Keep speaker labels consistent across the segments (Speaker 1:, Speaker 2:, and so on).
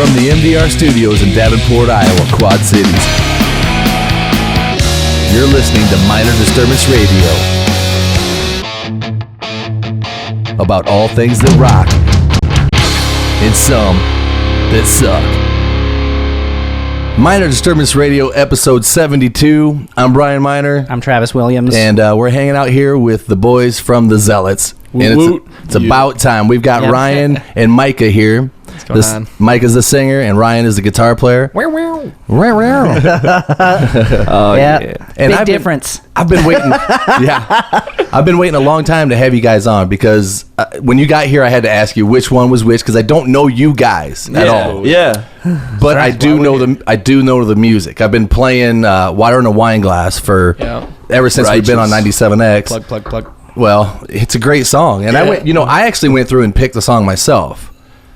Speaker 1: From the MDR studios in Davenport, Iowa, Quad Cities, you're listening to Minor Disturbance Radio. About all things that rock and some that suck. Minor Disturbance Radio, episode 72. I'm Brian Minor.
Speaker 2: I'm Travis Williams.
Speaker 1: And we're hanging out here with the boys from the Zealots. And it's about time. We've got Ryan and Mica here.
Speaker 2: What's going on?
Speaker 1: Mike is the singer and Ryan is the guitar player.
Speaker 2: Oh,
Speaker 1: yeah. And
Speaker 2: big difference.
Speaker 1: I've been waiting. I've been waiting a long time to have you guys on because when you got here, I had to ask you which one was which because I don't know you guys at all.
Speaker 3: Yeah,
Speaker 1: but I do know the music. I've been playing Water in a Wine Glass for ever since we've been on 97X.
Speaker 3: Plug.
Speaker 1: Well, it's a great song, and I actually went through and picked the song myself.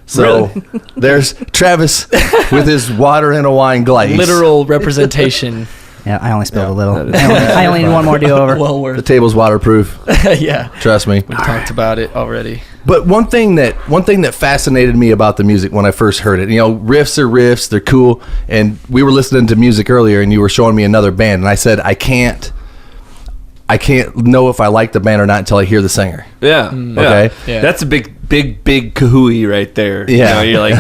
Speaker 1: So there's Travis with his Water in a Wine Glass.
Speaker 3: Literal representation.
Speaker 2: Yeah, I only spilled a little. I only need one more do over.
Speaker 3: Well worth.
Speaker 1: The table's waterproof.
Speaker 3: Yeah,
Speaker 1: trust me.
Speaker 3: We talked about it already.
Speaker 1: But one thing that fascinated me about the music when I first heard it, riffs are riffs, they're cool. And we were listening to music earlier, and you were showing me another band, and I said I can't know if I like the band or not until I hear the singer.
Speaker 4: Yeah.
Speaker 1: Okay.
Speaker 4: Yeah. That's a big kahooey right there.
Speaker 1: Yeah.
Speaker 4: You're like,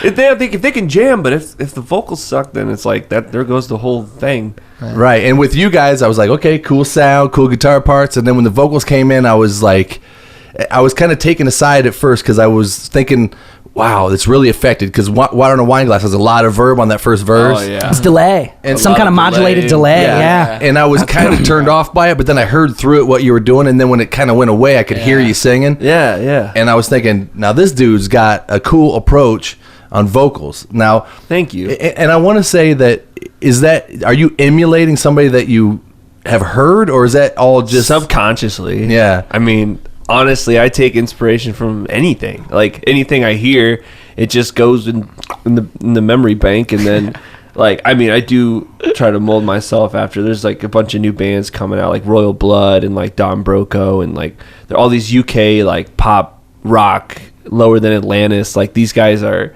Speaker 4: if they can jam, but if the vocals suck, then it's like that. There goes the whole thing.
Speaker 1: Right. And with you guys, I was like, okay, cool sound, cool guitar parts, and then when the vocals came in, I was kind of taken aside at first because I was thinking, wow, it's really affected because Water in a Wine Glass has a lot of verb on that first verse.
Speaker 4: Oh, yeah.
Speaker 2: It's delay.
Speaker 1: And
Speaker 2: some kind of modulated delay. Yeah.
Speaker 1: And I was kind of turned off by it, but then I heard through it what you were doing, and then when it kind of went away, I could hear you singing.
Speaker 4: Yeah.
Speaker 1: And I was thinking, now this dude's got a cool approach on vocals. Now,
Speaker 4: thank you.
Speaker 1: And I want to say are you emulating somebody that you have heard, or is that all just
Speaker 4: subconsciously?
Speaker 1: Yeah.
Speaker 4: I mean, honestly, I take inspiration from anything. Like anything I hear, it just goes in the memory bank, and then I do try to mold myself after. There's like a bunch of new bands coming out, like Royal Blood and like Don Broco, and like there are all these UK like pop rock, Lower Than Atlantis. Like these guys are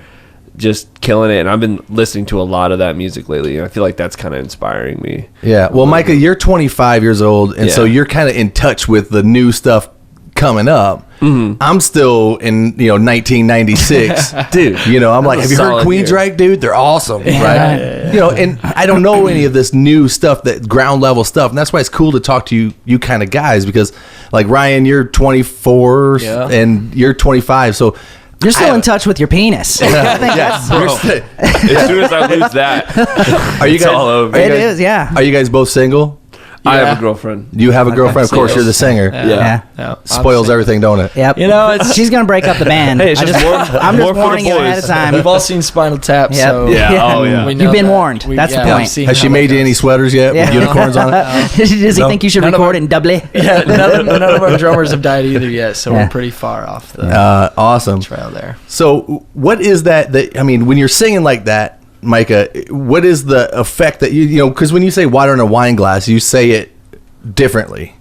Speaker 4: just killing it, and I've been listening to a lot of that music lately, and I feel like that's kind of inspiring me.
Speaker 1: Yeah. Well, Micah, you're 25 years old, and so you're kind of in touch with the new stuff coming up. Mm-hmm. I'm still in 1996.
Speaker 4: Dude,
Speaker 1: I'm like, have you heard Queensryche, dude? They're awesome. Right. And I don't know any of this new stuff, that ground level stuff, and that's why it's cool to talk to you kind of guys, because like Ryan, you're 24 and you're 25, so
Speaker 2: you're still in touch with your penis.
Speaker 4: Yes, bro. As soon as I lose that,
Speaker 1: it's
Speaker 4: all over.
Speaker 2: It is, yeah.
Speaker 1: Are you guys both single?
Speaker 4: I have a girlfriend.
Speaker 1: You have a girlfriend? Of course, you're the singer.
Speaker 2: Yeah.
Speaker 1: Spoils everything, don't it?
Speaker 2: Yep.
Speaker 3: She's
Speaker 2: going to break up the band.
Speaker 3: Hey,
Speaker 2: I'm just warning you ahead of time.
Speaker 3: We've all seen Spinal Tap, so...
Speaker 2: You've been warned. That's the point.
Speaker 1: Has she made you any sweaters yet with unicorns on it?
Speaker 2: Does he think you should record it in doubly?
Speaker 3: Yeah, none of our drummers have died either yet, so we're pretty far off the
Speaker 1: awesome
Speaker 3: trail there.
Speaker 1: So what is that when you're singing like that, Micah, what is the effect that because when you say Water in a Wine Glass, you say it differently.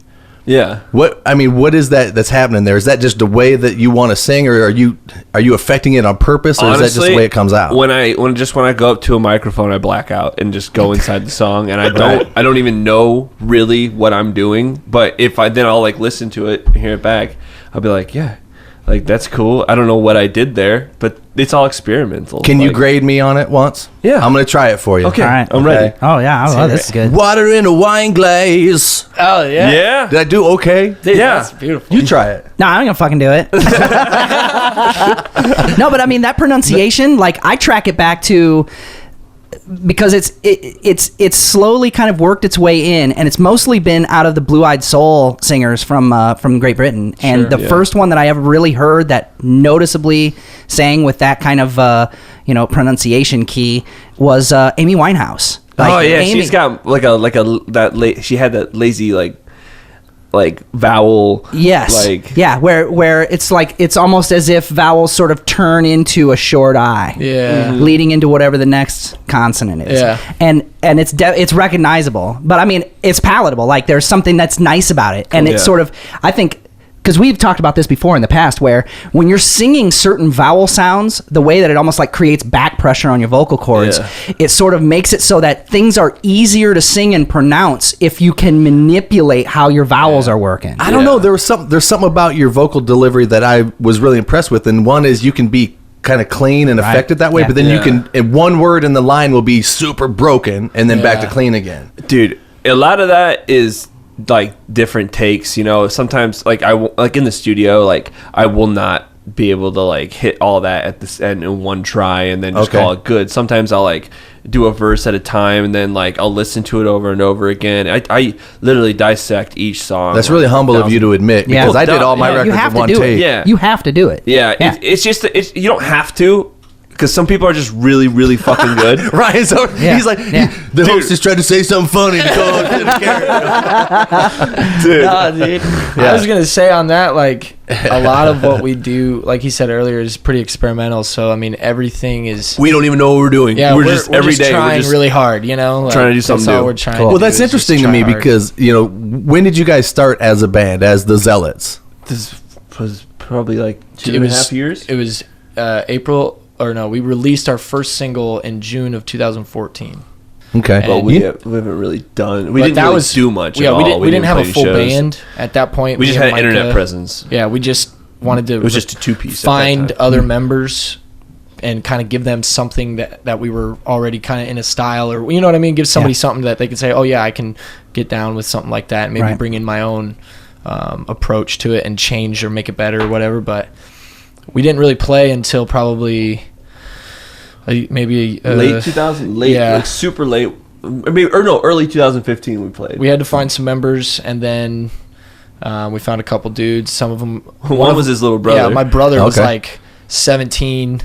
Speaker 4: Yeah.
Speaker 1: What is that's happening there? Is that just the way that you want to sing, or are you affecting it on purpose, or honestly, is that just the way it comes out?
Speaker 4: When I go up to a microphone, I black out and just go inside the song, and I don't even know really what I'm doing. But I'll like listen to it and hear it back, I'll be like, yeah, like that's cool. I don't know what I did there, but it's all experimental.
Speaker 1: Can you grade me on it once?
Speaker 4: Yeah,
Speaker 1: I'm gonna try it for you.
Speaker 4: Okay,
Speaker 2: all right.
Speaker 4: I'm ready.
Speaker 2: Oh yeah, this is good.
Speaker 1: Water in a wine glass.
Speaker 3: Oh yeah.
Speaker 4: Yeah.
Speaker 1: Did I do okay?
Speaker 3: Dude, that's beautiful.
Speaker 1: You try it.
Speaker 2: No, I'm gonna fucking do it. No, but I mean that pronunciation, like I track it back to, because it's slowly kind of worked its way in, and it's mostly been out of the Blue-Eyed Soul singers from Great Britain. And the first one that I ever really heard that noticeably sang with that kind of pronunciation key was Amy Winehouse.
Speaker 4: She's got she had that lazy like vowel.
Speaker 2: Yes. Where it's like it's almost as if vowels sort of turn into a short I.
Speaker 3: Yeah.
Speaker 2: Mm-hmm. Leading into whatever the next consonant is. Yeah. And it's recognizable, but I mean it's palatable. Like there's something that's nice about it, and it's sort of, I think, because we've talked about this before in the past, where when you're singing certain vowel sounds, the way that it almost like creates back pressure on your vocal cords, it sort of makes it so that things are easier to sing and pronounce if you can manipulate how your vowels are working.
Speaker 1: I don't know. There's something about your vocal delivery that I was really impressed with, and one is you can be kind of clean and affected that way, but then you can, and one word in the line will be super broken and then back to clean again.
Speaker 4: Dude, a lot of that is like different takes, you know. Sometimes like like in the studio, like I will not be able to like hit all that at this end in one try and then just call it good. Sometimes I'll like do a verse at a time and then like I'll listen to it over and over again. I literally dissect each song.
Speaker 1: That's really humble of you to admit, because I did all my records in one take.
Speaker 4: Yeah,
Speaker 2: you have to do it.
Speaker 4: Yeah, it's just you don't have to. Because some people are just really, really fucking good.
Speaker 1: Ryan's over, he's like, the host is trying to say something funny to go into the character.
Speaker 3: Dude. I was going to say on that, like, a lot of what we do, like he said earlier, is pretty experimental. So, I mean, everything is...
Speaker 4: We don't even know what we're doing.
Speaker 3: Yeah,
Speaker 4: we're just every day
Speaker 3: trying really hard, you know? Like,
Speaker 4: trying to do something new.
Speaker 3: We're trying
Speaker 1: Well,
Speaker 3: to
Speaker 1: that's interesting to me because, you know, when did you guys start as a band, as the Zealots?
Speaker 4: This was probably like 2.5 years.
Speaker 3: It was April... Or no, we released our first single in June of 2014.
Speaker 1: Okay.
Speaker 4: But we haven't really done... We didn't really do much at all.
Speaker 3: We didn't have a full band at that point.
Speaker 4: We just had internet presence.
Speaker 3: Yeah, we just wanted to...
Speaker 4: It was just a two-piece.
Speaker 3: Find other members and kind of give them something that we were already kind of in a style, or you know what I mean? Give somebody something that they could say, oh yeah, I can get down with something like that. And maybe bring in my own approach to it and change or make it better or whatever, but... We didn't really play until probably maybe
Speaker 4: late 2000, like super late. Early 2015 we played.
Speaker 3: We had to find some members, and then we found a couple dudes. Some of them.
Speaker 4: One was his little brother.
Speaker 3: Yeah, my brother was like 17.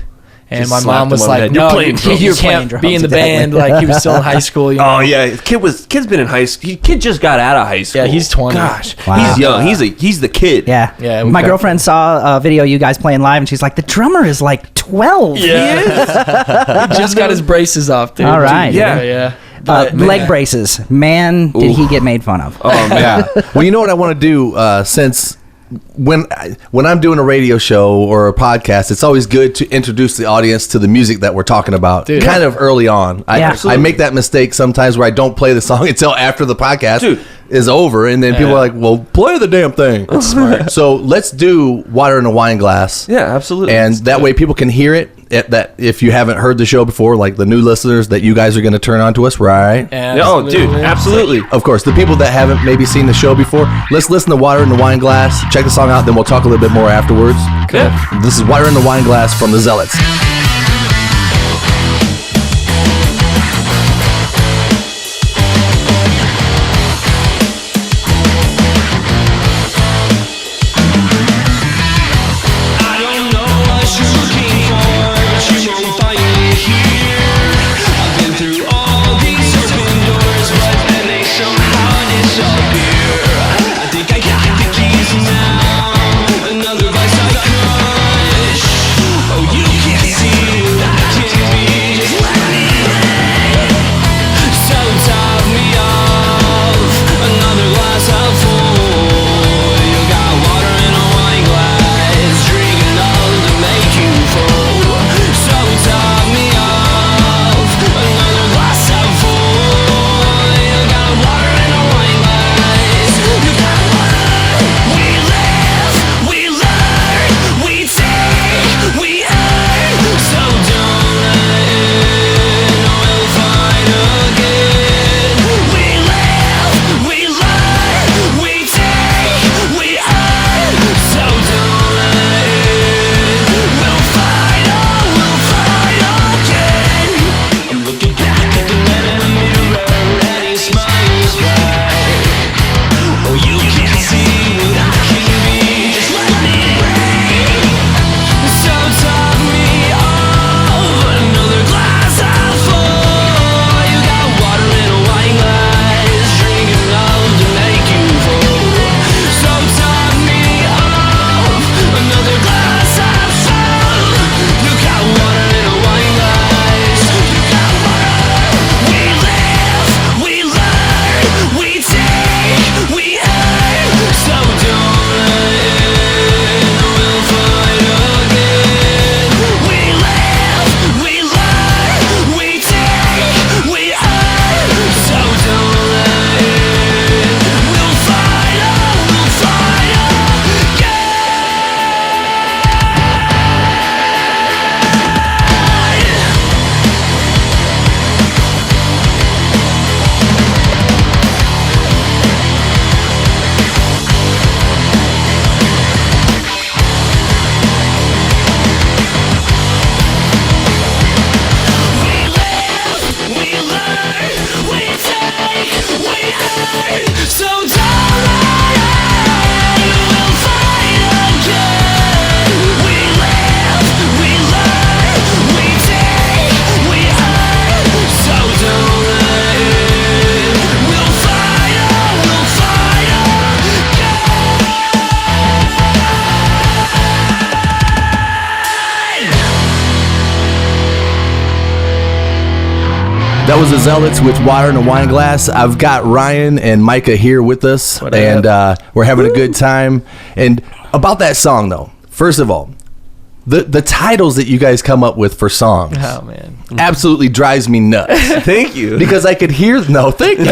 Speaker 3: And my mom was like, "No, you can't be in the band." Like he was still in high school. You know?
Speaker 4: Oh yeah, kid's been in high school. Kid just got out of high school.
Speaker 3: Yeah, he's 20.
Speaker 4: Gosh, he's young. He's the kid.
Speaker 2: Yeah. My girlfriend saw a video of you guys playing live, and she's like, "The drummer is like 12."
Speaker 3: Yeah, he just got his braces off, dude.
Speaker 2: All right.
Speaker 3: Yeah.
Speaker 2: Leg braces. Man, did he get made fun of?
Speaker 1: Oh man. Well, you know what I want to do since. When I'm doing a radio show or a podcast, it's always good to introduce the audience to the music that we're talking about kind of early on. I make that mistake sometimes where I don't play the song until after the podcast is over, and then people are like, well, play the damn thing.
Speaker 3: That's smart.
Speaker 1: So let's do Water in a Wine Glass.
Speaker 4: Yeah, absolutely.
Speaker 1: And that way people can hear it. That if you haven't heard the show before, like the new listeners that you guys are going to turn on to us, right?
Speaker 4: Oh, dude, absolutely.
Speaker 1: Of course, the people that haven't maybe seen the show before, let's listen to Water in the Wine Glass. Check the song out, then we'll talk a little bit more afterwards.
Speaker 4: Yeah.
Speaker 1: This is Water in the Wine Glass from the Zealots.
Speaker 5: Another vice I crush. Oh, you can't see
Speaker 1: That was the Zealots with Water in a Wine Glass. I've got Ryan and Mica here with us, and we're having a good time. And about that song, though, first of all, the titles that you guys come up with for songs,
Speaker 3: Oh man,
Speaker 1: absolutely drives me nuts.
Speaker 4: Thank you.
Speaker 1: Because I could hear thank you.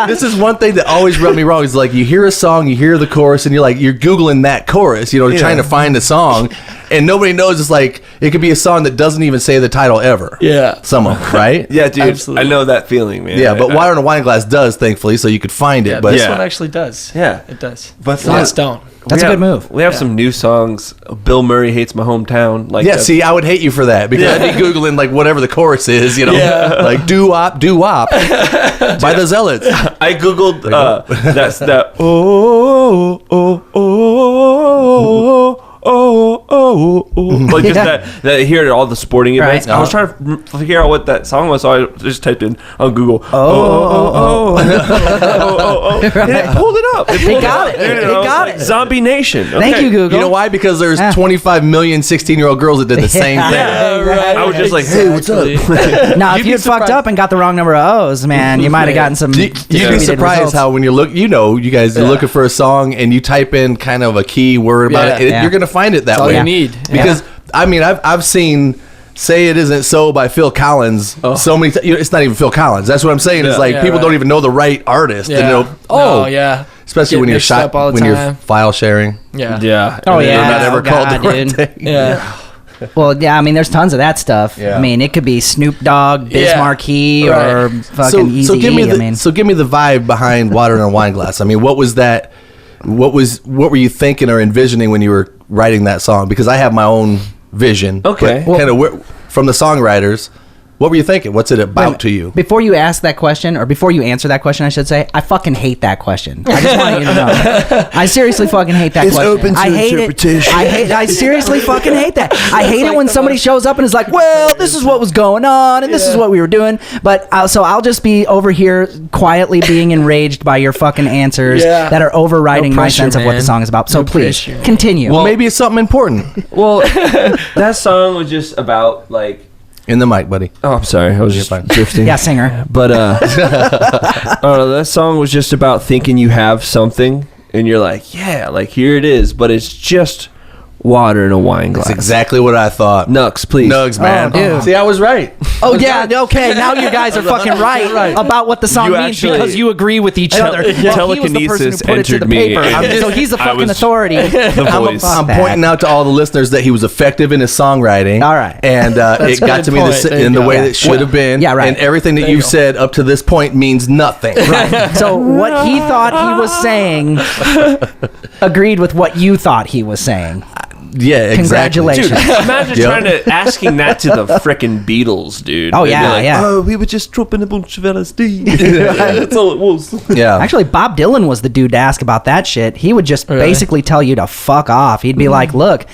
Speaker 1: This is one thing that always rubbed me wrong. Is like you hear a song, you hear the chorus, and you're Googling that chorus, trying to find a song, and nobody knows. It's like it could be a song that doesn't even say the title ever.
Speaker 3: Yeah,
Speaker 1: some of them, right?
Speaker 4: Yeah, dude.
Speaker 3: Absolutely.
Speaker 4: I know that feeling, man.
Speaker 1: Yeah, but Water in a Wine Glass does, thankfully, so you could find it. But
Speaker 3: this one actually does.
Speaker 4: Yeah,
Speaker 3: it does.
Speaker 4: But
Speaker 3: lots don't.
Speaker 2: That's a good move.
Speaker 4: We have some new songs. Bill Murray Hates My Hometown.
Speaker 1: See, I would hate you for that because I'd be Googling like whatever the chorus is, like doo wop by the Zealots.
Speaker 4: I Googled that's that like just that I hear at all the sporting events. I was trying to figure out what that song was, so I just typed in on Google and it pulled it up.
Speaker 2: It got it.
Speaker 4: Zombie Nation.
Speaker 2: Thank you, Google.
Speaker 1: You know why? Because there's 25 million 16-year-old girls that did the same thing.
Speaker 4: I was just like, hey, what's up?
Speaker 2: Now, if you'd fucked up and got the wrong number of O's, man, you might have gotten some.
Speaker 1: You'd be surprised how when you look, you guys are looking for a song and you type in kind of a key word about it, you're gonna find it that
Speaker 3: That's
Speaker 1: way.
Speaker 3: all you need.
Speaker 1: Because I mean, I've seen "Say It Isn't So" by Phil Collins so many times. It's not even Phil Collins. That's what I'm saying. It's like people don't even know the right artist.
Speaker 3: Yeah.
Speaker 1: And especially when you're you're file sharing.
Speaker 4: Yeah.
Speaker 2: Oh yeah.
Speaker 1: They're not ever called the right thing.
Speaker 3: Yeah.
Speaker 2: Well, yeah, I mean, there's tons of that stuff.
Speaker 1: Yeah.
Speaker 2: I mean, it could be Snoop Dogg, Biz Markie, or fucking Eazy-E.
Speaker 1: So give me the vibe behind Water in a Wine Glass. I mean, what was that? What were you thinking or envisioning when you were writing that song? Because I have my own vision.
Speaker 4: Okay.
Speaker 1: Kind of from the songwriters. What were you thinking? What's it about to you?
Speaker 2: Before you ask that question, or before you answer that question, I should say, I fucking hate that question. I just want you to know. I seriously fucking hate that question.
Speaker 1: Open to
Speaker 2: I hate
Speaker 1: interpretation.
Speaker 2: it. I seriously fucking hate that. I hate it when somebody shows up and is like, well, this is what was going on, and this is what we were doing. But so I'll just be over here quietly being enraged by your fucking answers that are overriding my sense of what the song is about. So please, continue.
Speaker 1: Well, maybe it's something important.
Speaker 4: Well, that song was just about like.
Speaker 1: In the mic, buddy.
Speaker 4: Oh, I'm sorry. I was just drifting.
Speaker 2: Yeah, singer.
Speaker 4: But I don't know, that song was just about thinking you have something and you're like, yeah, like here it is, but it's just water in a wine glass.
Speaker 1: That's exactly what I thought.
Speaker 4: Nux, please.
Speaker 1: Nugs, man.
Speaker 2: Dude.
Speaker 1: See, I was right.
Speaker 2: Oh yeah, okay. Now you guys are fucking right about what the song means because you agree with each other. Well, he was the person who put it to the paper, so he's the fucking authority.
Speaker 4: The voice.
Speaker 1: I'm pointing out to all the listeners that he was effective in his songwriting.
Speaker 2: All right,
Speaker 1: and it got to me in the way that should have been.
Speaker 2: Yeah, right.
Speaker 1: And everything that you said up to this point means nothing.
Speaker 2: Right. So what he thought he was saying agreed with what you thought he was saying.
Speaker 1: Yeah, exactly.
Speaker 2: Congratulations.
Speaker 4: Dude, imagine asking that to the frickin' Beatles, dude.
Speaker 2: Oh,
Speaker 4: They'd
Speaker 2: yeah,
Speaker 4: be like,
Speaker 2: yeah.
Speaker 4: Oh, we were just dropping a bunch of LSD. That's all it was.
Speaker 1: Yeah.
Speaker 2: Actually, Bob Dylan was the dude to ask about that shit. He would just basically tell you to fuck off. He'd be like, look,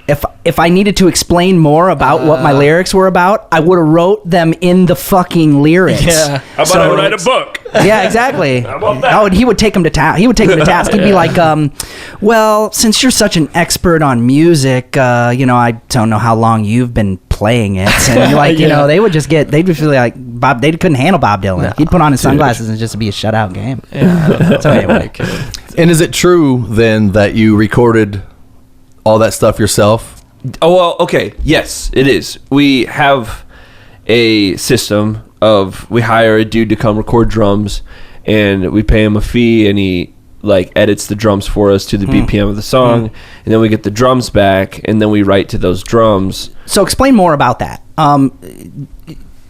Speaker 2: if I needed to explain more about what my lyrics were about, I would have wrote them in the fucking lyrics.
Speaker 3: Yeah.
Speaker 4: How about I write a book?
Speaker 2: Yeah, exactly.
Speaker 4: How about that?
Speaker 2: Oh, and he would take him to task. He'd be like, well, since you're such an expert on music, I don't know how long you've been playing it. And like, they would just they'd just feel like they couldn't handle Bob Dylan. No, he'd put on his sunglasses and just be a shutout game.
Speaker 3: Yeah.
Speaker 2: So anyway.
Speaker 1: And is it true then that you recorded all that stuff yourself?
Speaker 4: Oh, well, okay. Yes, it is. We have a system we hire a dude to come record drums, and we pay him a fee, and he like edits the drums for us to the BPM of the song, and then we get the drums back, and then we write to those drums.
Speaker 2: So explain more about that.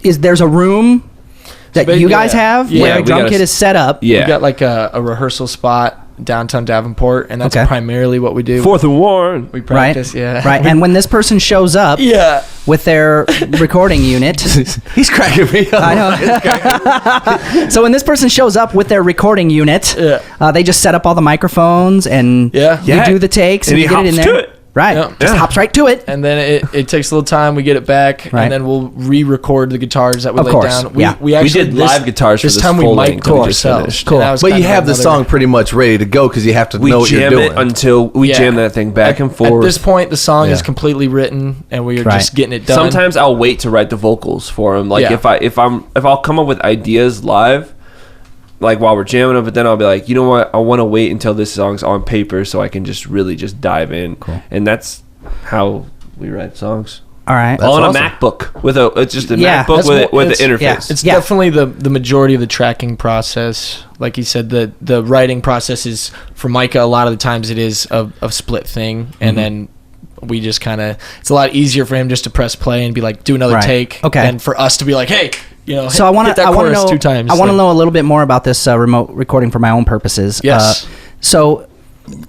Speaker 2: There's a room that you guys have where a drum kit is set up?
Speaker 4: Yeah.
Speaker 3: We got like a rehearsal spot downtown Davenport, and that's primarily what we do.
Speaker 4: 4th and Warren.
Speaker 3: We practice,
Speaker 2: Right, and when this person shows up with their recording unit...
Speaker 1: He's cracking me up.
Speaker 2: I know. So when this person shows up with their recording unit, they just set up all the microphones, and you do the takes, and you get it in there. Right.
Speaker 3: Yeah.
Speaker 2: Just hops right to it.
Speaker 3: And then it takes a little time. We get it back,
Speaker 2: Right.
Speaker 3: and then we'll re-record the guitars that we
Speaker 2: Of
Speaker 3: laid
Speaker 2: course,
Speaker 3: down.
Speaker 2: yeah.
Speaker 3: We actually
Speaker 4: did live guitars for
Speaker 3: this
Speaker 4: this
Speaker 3: time. We
Speaker 4: full
Speaker 3: mic'd
Speaker 4: length
Speaker 3: them
Speaker 4: that we just
Speaker 3: ourselves.
Speaker 4: finished.
Speaker 2: Cool.
Speaker 3: And that was
Speaker 1: But
Speaker 3: kind
Speaker 1: you
Speaker 3: of
Speaker 1: have the
Speaker 3: another-
Speaker 1: song pretty much ready to go because you have to
Speaker 4: We
Speaker 1: know what you're
Speaker 4: jam
Speaker 1: doing.
Speaker 4: it until we
Speaker 3: Yeah.
Speaker 4: jam that thing back and forth.
Speaker 3: At this point, the song is
Speaker 1: Yeah.
Speaker 3: completely written, and we are
Speaker 2: Right.
Speaker 3: just getting it done.
Speaker 4: Sometimes I'll wait to write the vocals for him. Like
Speaker 3: Yeah.
Speaker 4: if I'll come up with ideas live, like while we're jamming them, but then I'll be like, you know what? I want to wait until this song's on paper so I can just really just dive in.
Speaker 2: Cool.
Speaker 4: And that's how we write songs.
Speaker 2: All right.
Speaker 1: That's
Speaker 4: All on
Speaker 1: awesome.
Speaker 4: a MacBook with it's just a
Speaker 2: Yeah,
Speaker 4: MacBook
Speaker 3: that's
Speaker 4: with
Speaker 3: what-
Speaker 4: with the
Speaker 3: it's-
Speaker 4: interface.
Speaker 2: yeah.
Speaker 3: It's
Speaker 2: Yeah.
Speaker 3: definitely the majority of the tracking process. Like you said, the writing process is for Mica. A lot of the times it is a split thing, and then we just kind of. It's a lot easier for him just to press play and be like, do another
Speaker 2: Right.
Speaker 3: take,
Speaker 2: Okay.
Speaker 3: than for us to be like, hey,
Speaker 2: So I want
Speaker 3: hit
Speaker 2: to.
Speaker 3: that
Speaker 2: I want to
Speaker 3: chorus
Speaker 2: know.
Speaker 3: 2 times.
Speaker 2: I want to
Speaker 3: Like,
Speaker 2: know a little bit more about this remote recording for my own purposes.
Speaker 3: Yes.
Speaker 2: So,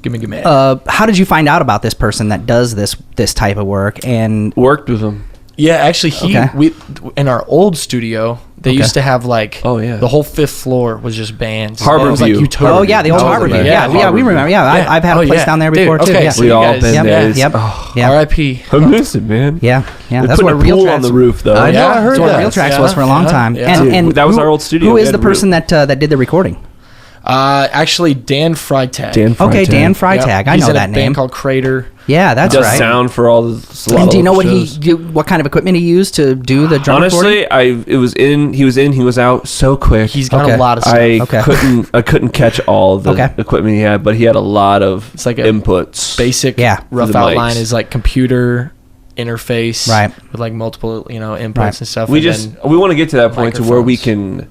Speaker 3: Give me.
Speaker 2: how did you find out about this person that does this type of work? And
Speaker 4: Worked with him.
Speaker 3: Yeah, actually,
Speaker 2: Okay.
Speaker 3: we in our old studio, they
Speaker 2: Okay.
Speaker 3: used to have like,
Speaker 4: Oh, yeah.
Speaker 3: the whole 5th floor was just bands.
Speaker 4: Harbor
Speaker 3: It was like
Speaker 4: View.
Speaker 3: Utopia.
Speaker 2: oh yeah, the old
Speaker 4: That was
Speaker 2: Harbor View.
Speaker 4: amazing.
Speaker 2: Yeah, we
Speaker 4: Harbor
Speaker 2: remember.
Speaker 4: View.
Speaker 2: Yeah, I've had a place down there before
Speaker 3: Dude,
Speaker 2: too.
Speaker 3: okay,
Speaker 2: Yeah.
Speaker 3: so
Speaker 4: We
Speaker 3: you
Speaker 4: all
Speaker 3: guys-
Speaker 4: been
Speaker 2: Yep.
Speaker 4: there. It's-
Speaker 2: Yep.
Speaker 4: oh,
Speaker 2: Yeah.
Speaker 3: R.I.P.
Speaker 4: I miss it, man.
Speaker 2: Yeah,
Speaker 4: They
Speaker 2: that's
Speaker 4: put
Speaker 2: what
Speaker 4: a
Speaker 2: Real
Speaker 4: pool
Speaker 2: Tracks.
Speaker 4: on the roof though.
Speaker 1: I know,
Speaker 3: Yeah,
Speaker 1: I heard
Speaker 2: That's what
Speaker 1: that.
Speaker 2: Real Tracks
Speaker 3: Yeah,
Speaker 2: was for a long
Speaker 3: yeah,
Speaker 2: time.
Speaker 3: yeah.
Speaker 2: And,
Speaker 4: Dude,
Speaker 2: and
Speaker 4: that was
Speaker 2: who-
Speaker 4: our old studio.
Speaker 2: Who
Speaker 4: We
Speaker 2: is
Speaker 4: had
Speaker 2: the person that did the recording?
Speaker 3: Actually, Dan Freitag.
Speaker 4: Dan
Speaker 2: Okay,
Speaker 4: Freitag.
Speaker 2: Dan Freitag.
Speaker 3: Yep.
Speaker 2: I
Speaker 3: He's
Speaker 2: know
Speaker 3: in a
Speaker 2: that
Speaker 3: band
Speaker 2: name.
Speaker 3: called Crater.
Speaker 2: Yeah, that's
Speaker 4: does
Speaker 2: right.
Speaker 4: sound for all the
Speaker 2: And do you know
Speaker 4: shows.
Speaker 2: what kind of equipment he used to do the drum recording?
Speaker 4: Honestly, he was out so quick.
Speaker 3: He's got
Speaker 2: Okay.
Speaker 3: a lot of stuff.
Speaker 4: I couldn't catch all the
Speaker 2: Okay.
Speaker 4: equipment he had, but he had a lot of
Speaker 3: It's like a
Speaker 4: inputs.
Speaker 3: Basic
Speaker 2: Yeah.
Speaker 3: rough
Speaker 4: For the
Speaker 3: outline
Speaker 4: mics.
Speaker 3: is like computer interface,
Speaker 2: Right.
Speaker 3: with like multiple inputs
Speaker 2: Right.
Speaker 3: and stuff.
Speaker 4: We
Speaker 3: and
Speaker 4: just
Speaker 3: then
Speaker 4: we want to get to that point to where we
Speaker 3: microphones.
Speaker 4: can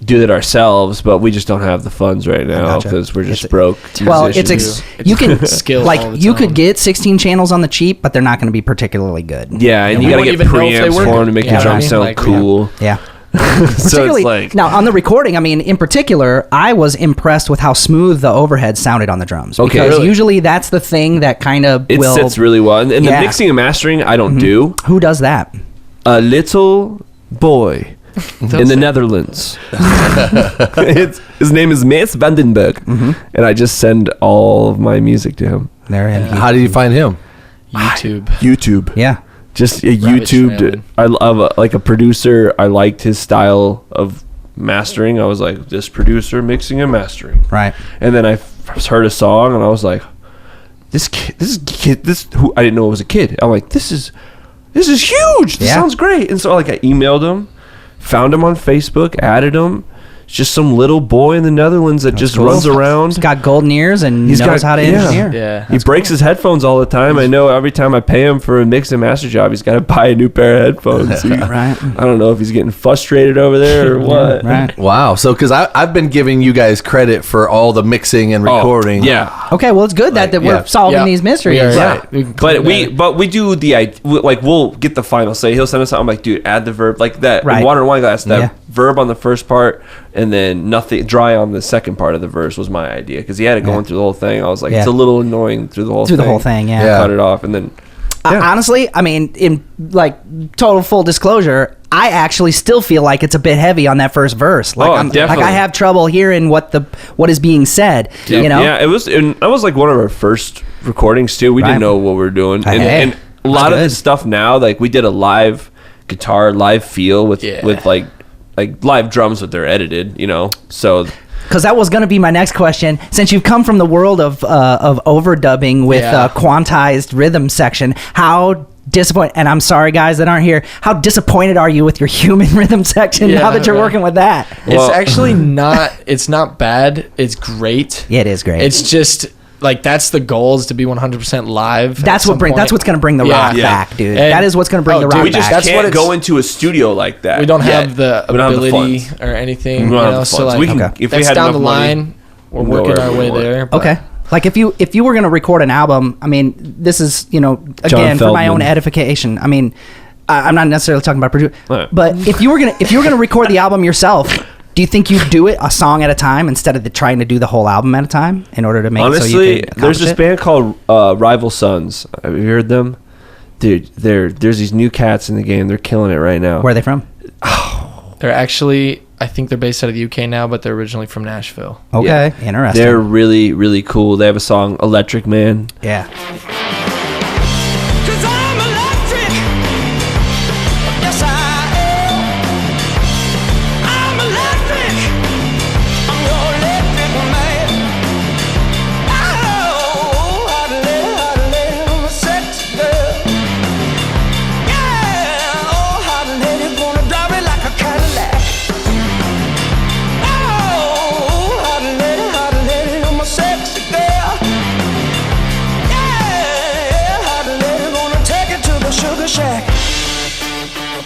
Speaker 4: do it ourselves, but we just don't have the funds right now
Speaker 2: gotcha.
Speaker 4: because we're just
Speaker 2: It's-
Speaker 4: broke.
Speaker 2: Well, it's
Speaker 4: musicians.
Speaker 2: you can
Speaker 3: skill
Speaker 2: like
Speaker 3: all the
Speaker 2: you could
Speaker 3: time.
Speaker 2: get 16 channels on the cheap, but they're not going to be particularly good.
Speaker 4: Yeah, and
Speaker 3: we
Speaker 4: you gotta
Speaker 3: wouldn't
Speaker 4: get
Speaker 3: even know if they
Speaker 4: preamps
Speaker 3: were
Speaker 4: for them to
Speaker 3: good.
Speaker 4: make
Speaker 3: Yeah,
Speaker 4: the
Speaker 3: right.
Speaker 4: drum sound
Speaker 3: Like,
Speaker 4: cool.
Speaker 2: Yeah.
Speaker 4: So
Speaker 2: Particularly
Speaker 4: it's like
Speaker 2: now on the recording. I mean, in particular, I was impressed with how smooth the overhead sounded on the drums.
Speaker 4: Okay.
Speaker 2: Because
Speaker 4: Really?
Speaker 2: usually that's the thing that kind of
Speaker 4: it
Speaker 2: will.
Speaker 4: sits really well, and
Speaker 2: Yeah.
Speaker 4: the mixing and mastering I don't do.
Speaker 2: Who does that?
Speaker 4: A little boy in the Netherlands. His name is Maes Vandenberg, and I just send all of my music to him.
Speaker 2: There, and he-
Speaker 1: How did you find him?
Speaker 3: YouTube.
Speaker 4: YouTube.
Speaker 2: yeah.
Speaker 4: Just a
Speaker 3: Rabbit
Speaker 4: YouTube.
Speaker 3: trailing.
Speaker 4: I love like a producer. I liked his style of mastering. I was like, this producer mixing and mastering.
Speaker 2: Right.
Speaker 4: And then I first heard a song, and I was like, this who I didn't know it was a kid. I'm like, this is huge. This
Speaker 2: Yeah.
Speaker 4: sounds great. And so like I emailed him, found him on Facebook, added him. It's just some little boy in the Netherlands that just
Speaker 2: cool.
Speaker 4: runs around.
Speaker 2: He's got golden ears and
Speaker 4: He's
Speaker 2: knows
Speaker 4: got-
Speaker 2: how to
Speaker 4: yeah.
Speaker 2: engineer.
Speaker 3: Yeah.
Speaker 4: He breaks his headphones all the time. I know every time I pay him for a mix and master job, he's got to buy a new pair of headphones.
Speaker 2: Right.
Speaker 4: I don't know if he's getting frustrated over there or what.
Speaker 2: Right.
Speaker 1: Wow. So, because I've been giving you guys credit for all the mixing and
Speaker 4: Oh,
Speaker 1: recording.
Speaker 4: yeah.
Speaker 2: Okay. Well, it's good that
Speaker 1: Yeah.
Speaker 2: we're solving
Speaker 3: Yeah.
Speaker 2: these mysteries.
Speaker 3: We are,
Speaker 1: Right.
Speaker 3: yeah. We can clean
Speaker 4: But we do like we'll get the final say. He'll send us something. I'm like, dude, add the verb like that.
Speaker 2: Right.
Speaker 4: In Water and Wine Glass, that
Speaker 2: Yeah.
Speaker 4: verb on the first part, and then nothing dry on the second part of the verse was my idea because he had it going through the whole thing. I was like,
Speaker 2: Yeah.
Speaker 4: it's a little annoying through the whole
Speaker 2: Through
Speaker 4: thing.
Speaker 2: the whole thing, yeah.
Speaker 1: Yeah.
Speaker 4: Cut it off, and then
Speaker 2: Honestly, I mean, in like total full disclosure, I actually still feel like it's a bit heavy on that first verse. Like,
Speaker 4: Oh,
Speaker 2: like
Speaker 4: definitely.
Speaker 2: I have trouble hearing what is being said. You know,
Speaker 4: yeah, it was. And that was like one of our first recordings too. We
Speaker 2: Right.
Speaker 4: didn't know what we were doing, and,
Speaker 2: Hey,
Speaker 4: and a lot of
Speaker 2: good.
Speaker 4: this stuff now, like we did a live guitar, live feel with
Speaker 3: Yeah.
Speaker 4: like live drums, but they're edited, you know. So
Speaker 2: because that was going to be my next question. Since you've come from the world of overdubbing with
Speaker 3: Yeah.
Speaker 2: quantized rhythm section, how disappointed? And I'm sorry, guys that aren't here. How disappointed are you with your human rhythm section now
Speaker 3: Yeah,
Speaker 2: that you're
Speaker 3: yeah.
Speaker 2: working with that?
Speaker 4: Well-
Speaker 3: It's actually not. It's not bad. It's great.
Speaker 2: Yeah, it is great.
Speaker 3: It's just like that's the goal is to be 100% live.
Speaker 2: That's what bring. That's what's going to bring the rock
Speaker 4: Yeah.
Speaker 2: back, dude.
Speaker 3: And-
Speaker 2: that is what's going to bring
Speaker 3: Oh,
Speaker 2: the
Speaker 3: dude,
Speaker 2: rock
Speaker 4: we just
Speaker 2: back.
Speaker 3: That's what
Speaker 4: can't
Speaker 3: it's-
Speaker 4: go into a studio like that.
Speaker 3: We don't
Speaker 4: yet.
Speaker 3: have the
Speaker 4: We don't have the
Speaker 3: ability
Speaker 4: funds.
Speaker 3: or anything.
Speaker 4: We don't
Speaker 3: you
Speaker 4: have
Speaker 3: know,
Speaker 4: the
Speaker 3: so
Speaker 4: funds.
Speaker 3: like
Speaker 4: We can-
Speaker 2: Okay.
Speaker 4: if we
Speaker 3: that's
Speaker 4: had
Speaker 3: down
Speaker 4: enough
Speaker 3: the
Speaker 4: money,
Speaker 3: line. We're
Speaker 4: we'll go
Speaker 3: working our
Speaker 4: wherever
Speaker 3: way
Speaker 4: we want.
Speaker 3: there. but-
Speaker 2: Okay. Like if you were going to record an album, I mean, this is, again, for my own
Speaker 4: Feldman.
Speaker 2: edification. I mean, I'm not necessarily talking about producer,
Speaker 4: Right.
Speaker 2: but if you were going to record the album yourself, do you think you'd do it a song at a time instead of trying to do the whole album at a time in order to make it so you
Speaker 4: Honestly,
Speaker 2: can
Speaker 4: there's
Speaker 2: accomplish
Speaker 4: this
Speaker 2: it?
Speaker 4: band called Rival Sons. Have you heard them? Dude, there's these new cats in the game. They're killing it right now.
Speaker 2: Where are they from?
Speaker 3: They're actually, I think they're based out of the UK now, but they're originally from Nashville.
Speaker 2: Okay, interesting.
Speaker 4: They're really, really cool. They have a song, Electric Man.
Speaker 2: yeah.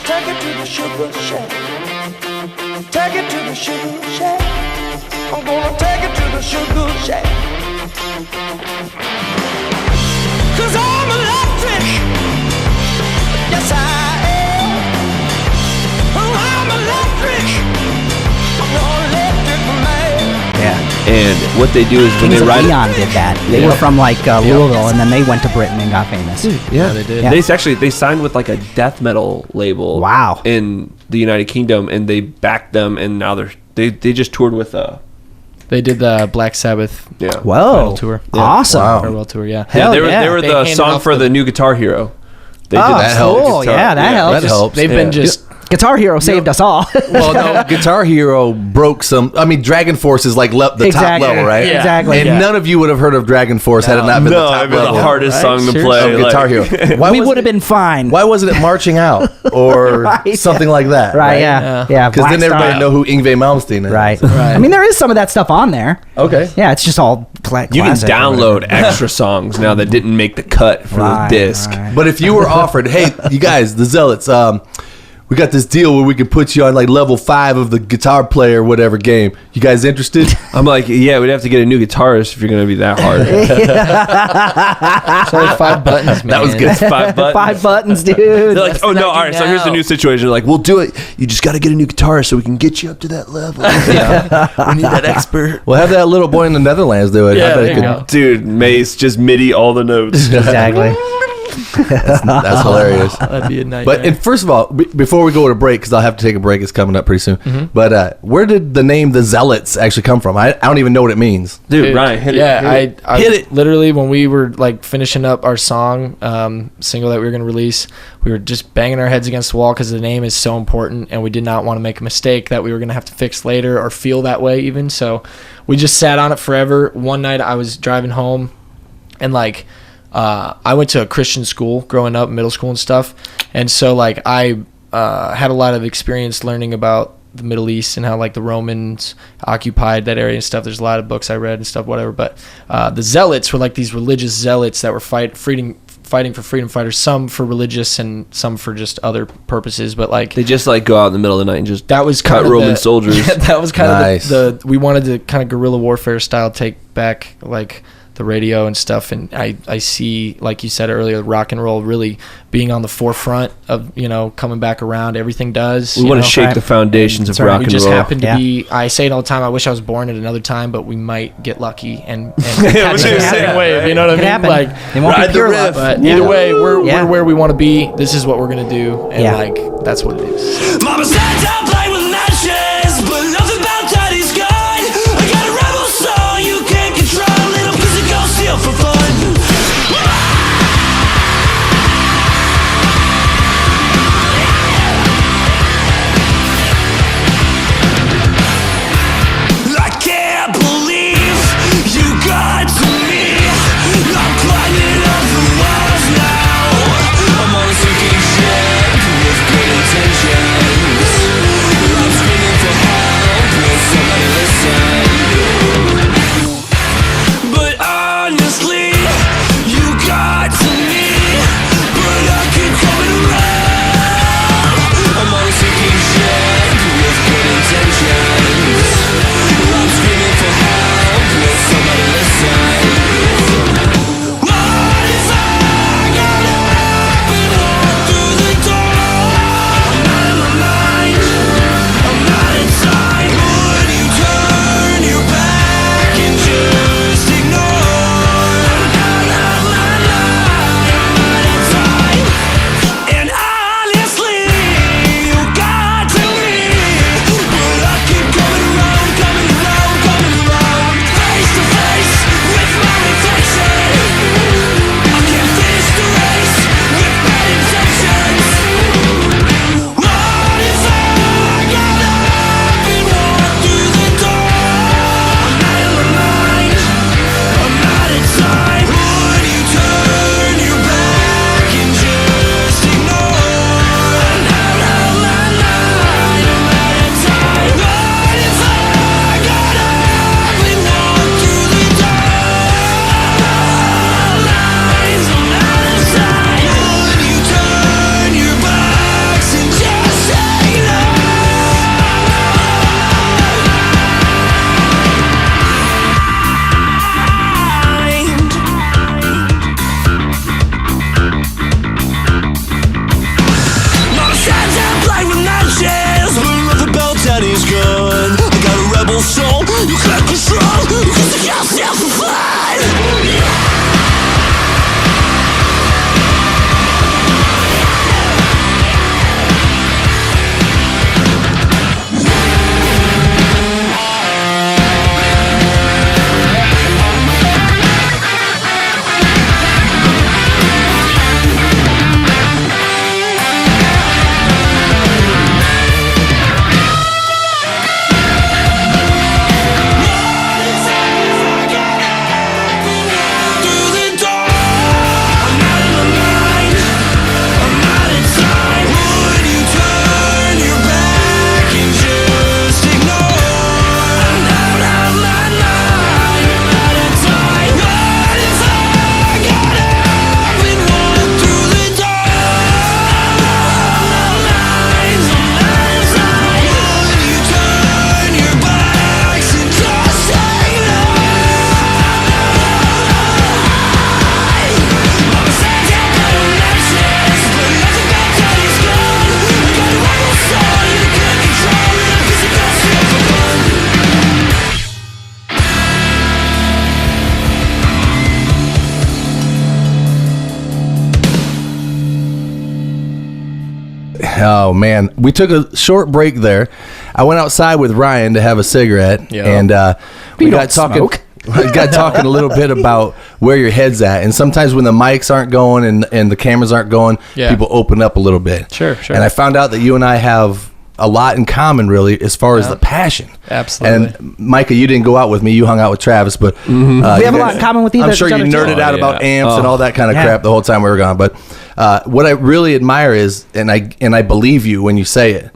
Speaker 5: take it to the sugar shack. Take it to the sugar shack. I'm gonna take it to the sugar shack. 'Cause I'm electric. Yes, I am. Oh, I'm electric. I'm an electric man.
Speaker 2: Yeah.
Speaker 4: And what they do is when
Speaker 2: Kings
Speaker 4: they
Speaker 2: of
Speaker 4: write
Speaker 2: Leon did that. They were from like Louisville, and then they went to Britain and got famous.
Speaker 4: yeah,
Speaker 3: they did.
Speaker 2: Yeah.
Speaker 4: They signed with like a death metal label.
Speaker 2: Wow.
Speaker 4: In the United Kingdom, and they backed them, and now they just toured with
Speaker 3: They did the Black Sabbath
Speaker 4: yeah.
Speaker 2: Whoa.
Speaker 3: Final tour.
Speaker 2: Awesome.
Speaker 1: Wow.
Speaker 3: Farewell tour, yeah.
Speaker 2: Hell
Speaker 4: they
Speaker 2: yeah.
Speaker 4: were
Speaker 3: They
Speaker 4: the
Speaker 3: handed
Speaker 4: song
Speaker 3: off
Speaker 4: for
Speaker 3: the-
Speaker 4: the new Guitar Hero. They
Speaker 2: Oh,
Speaker 1: that helps.
Speaker 2: cool. Yeah, that helps.
Speaker 1: That helps.
Speaker 3: They've been just
Speaker 2: Guitar Hero saved us all.
Speaker 1: Well, no, Guitar Hero broke some. I mean, Dragon Force is like the
Speaker 2: Exactly.
Speaker 1: top level, right?
Speaker 3: Yeah.
Speaker 2: Exactly.
Speaker 1: And
Speaker 3: Yeah.
Speaker 1: none of you would have heard of Dragon Force had it not been the
Speaker 4: No,
Speaker 1: top
Speaker 4: it'd be
Speaker 1: level
Speaker 4: the hardest song to
Speaker 3: Right?
Speaker 4: play.
Speaker 1: of Guitar Hero. Why
Speaker 2: we
Speaker 1: wasn't
Speaker 2: would have
Speaker 1: it-
Speaker 2: been fine.
Speaker 1: Why wasn't it Marching Out or
Speaker 2: Right,
Speaker 1: something
Speaker 2: yeah.
Speaker 1: like that?
Speaker 2: Right, yeah. Yeah.
Speaker 1: Because then
Speaker 2: Black
Speaker 1: everybody
Speaker 2: Star.
Speaker 1: know who Yngwie Malmsteen is.
Speaker 2: Right.
Speaker 3: Right.
Speaker 2: I mean, there is some of that stuff on there.
Speaker 1: Okay.
Speaker 2: Yeah, it's just all
Speaker 4: You can
Speaker 2: classic or
Speaker 4: download
Speaker 2: whatever.
Speaker 4: extra songs now that didn't make the cut for
Speaker 2: Right,
Speaker 4: the disc.
Speaker 2: right.
Speaker 1: But if you were offered, hey, you guys, the Zealots, we got this deal where we could put you on like level 5 of the guitar player whatever game. You guys interested?
Speaker 4: I'm like, yeah, we'd have to get a new guitarist if you're gonna be that hard.
Speaker 3: it's only 5 buttons, man.
Speaker 1: That was good.
Speaker 4: 5 buttons.
Speaker 2: 5 buttons, dude.
Speaker 4: They're like, oh no,
Speaker 3: not
Speaker 4: all right. So here's the
Speaker 3: now.
Speaker 4: new situation. They're like, we'll do it. You just got to get a new guitarist so we can get you up to that level. We need that expert.
Speaker 1: We'll have that little boy in the Netherlands do it.
Speaker 3: Yeah,
Speaker 1: I bet
Speaker 3: there
Speaker 1: it
Speaker 3: you
Speaker 1: could.
Speaker 3: go.
Speaker 4: Dude, Mace just MIDI all the notes.
Speaker 2: Exactly.
Speaker 1: That's hilarious.
Speaker 3: That'd be a nightmare.
Speaker 1: But and first of all, before we go to break, because I'll have to take a break, it's coming up pretty soon. But where did the name the Zealots actually come from? I don't even know what it means.
Speaker 4: Dude, Ryan, hit it.
Speaker 3: I
Speaker 1: Hit it.
Speaker 3: Literally, when we were like finishing up our song single that we were going to release, we were just banging our heads against the wall because the name is so important, and we did not want to make a mistake that we were going to have to fix later or feel that way even. So we just sat on it forever. One night I was driving home, and like I went to a Christian school growing up, middle school and stuff, and so like I had a lot of experience learning about the Middle East and how like the Romans occupied that area and stuff. There's a lot of books I read and stuff, whatever. But the Zealots were like these religious zealots that were fighting for freedom fighters, some for religious and some for just other purposes. But like
Speaker 4: They just like go out in the middle of the night and just
Speaker 3: that was
Speaker 4: cut
Speaker 3: kind of
Speaker 4: Roman soldiers.
Speaker 3: Yeah, that was kind
Speaker 1: Nice.
Speaker 3: of the we wanted to kind of guerrilla warfare style take back like the radio and stuff, and I see, like you said earlier, rock and roll really being on the forefront of, you know, coming back around. Everything does.
Speaker 4: We want to
Speaker 3: know?
Speaker 4: shake the foundations of
Speaker 2: That's right.
Speaker 4: rock
Speaker 3: We
Speaker 4: and
Speaker 3: just
Speaker 4: roll.
Speaker 3: happen to
Speaker 2: Yeah.
Speaker 3: be. I say it all the time. I wish I was born at another time, but we might get lucky and
Speaker 4: was
Speaker 3: catch
Speaker 4: gonna
Speaker 3: the
Speaker 4: say
Speaker 3: same
Speaker 4: that,
Speaker 3: wave.
Speaker 4: right?
Speaker 3: You know what
Speaker 2: It
Speaker 3: I
Speaker 2: could
Speaker 3: mean?
Speaker 2: happen.
Speaker 3: Like
Speaker 2: It won't be
Speaker 4: ride the
Speaker 2: pure
Speaker 4: riff.
Speaker 2: luck.
Speaker 3: but
Speaker 2: Yeah.
Speaker 3: either way, we're
Speaker 2: Yeah.
Speaker 3: where we want to be. This is what we're gonna do, and
Speaker 2: Yeah.
Speaker 3: like that's what it is.
Speaker 5: Mama said don't play with matches, but nothing about daddy's gun. I got a rebel soul you can't control. Little piece of gold steel for fun. I can't believe you got to me. I'm climbing up the walls now. I'm on a sinking ship with good intentions.
Speaker 1: Oh man, we took a short break there. I went outside with Ryan to have a cigarette, and we got talking. We got talking a little bit about where your head's at, and sometimes when the mics aren't going and the cameras aren't going, people open up a little bit.
Speaker 3: Sure.
Speaker 1: And I found out that you and I have a lot in common, really, as far as the passion.
Speaker 3: Absolutely.
Speaker 1: And Micah, you didn't go out with me; you hung out with Travis, but
Speaker 2: we have a lot in common with either.
Speaker 1: I'm sure you nerded out about amps and all that kind of crap the whole time we were gone. But what I really admire is, and I believe you when you say it,